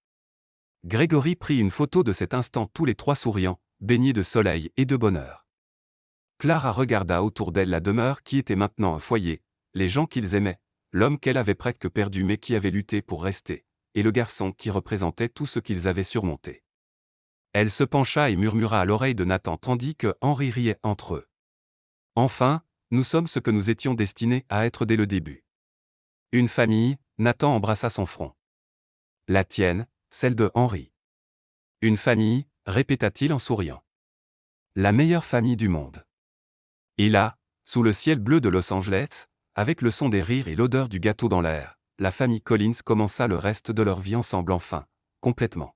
Grégory prit une photo de cet instant tous les trois souriants, baignés de soleil et de bonheur. Clara regarda autour d'elle la demeure qui était maintenant un foyer, les gens qu'ils aimaient, l'homme qu'elle avait presque perdu mais qui avait lutté pour rester, et le garçon qui représentait tout ce qu'ils avaient surmonté. Elle se pencha et murmura à l'oreille de Nathan tandis que Henri riait entre eux. Enfin, nous sommes ce que nous étions destinés à être dès le début. Une famille, Nathan embrassa son front. La tienne, celle de Henri. Une famille, répéta-t-il en souriant. La meilleure famille du monde. Et là, sous le ciel bleu de Los Angeles, avec le son des rires et l'odeur du gâteau dans l'air, la famille Collins commença le reste de leur vie ensemble enfin, complètement.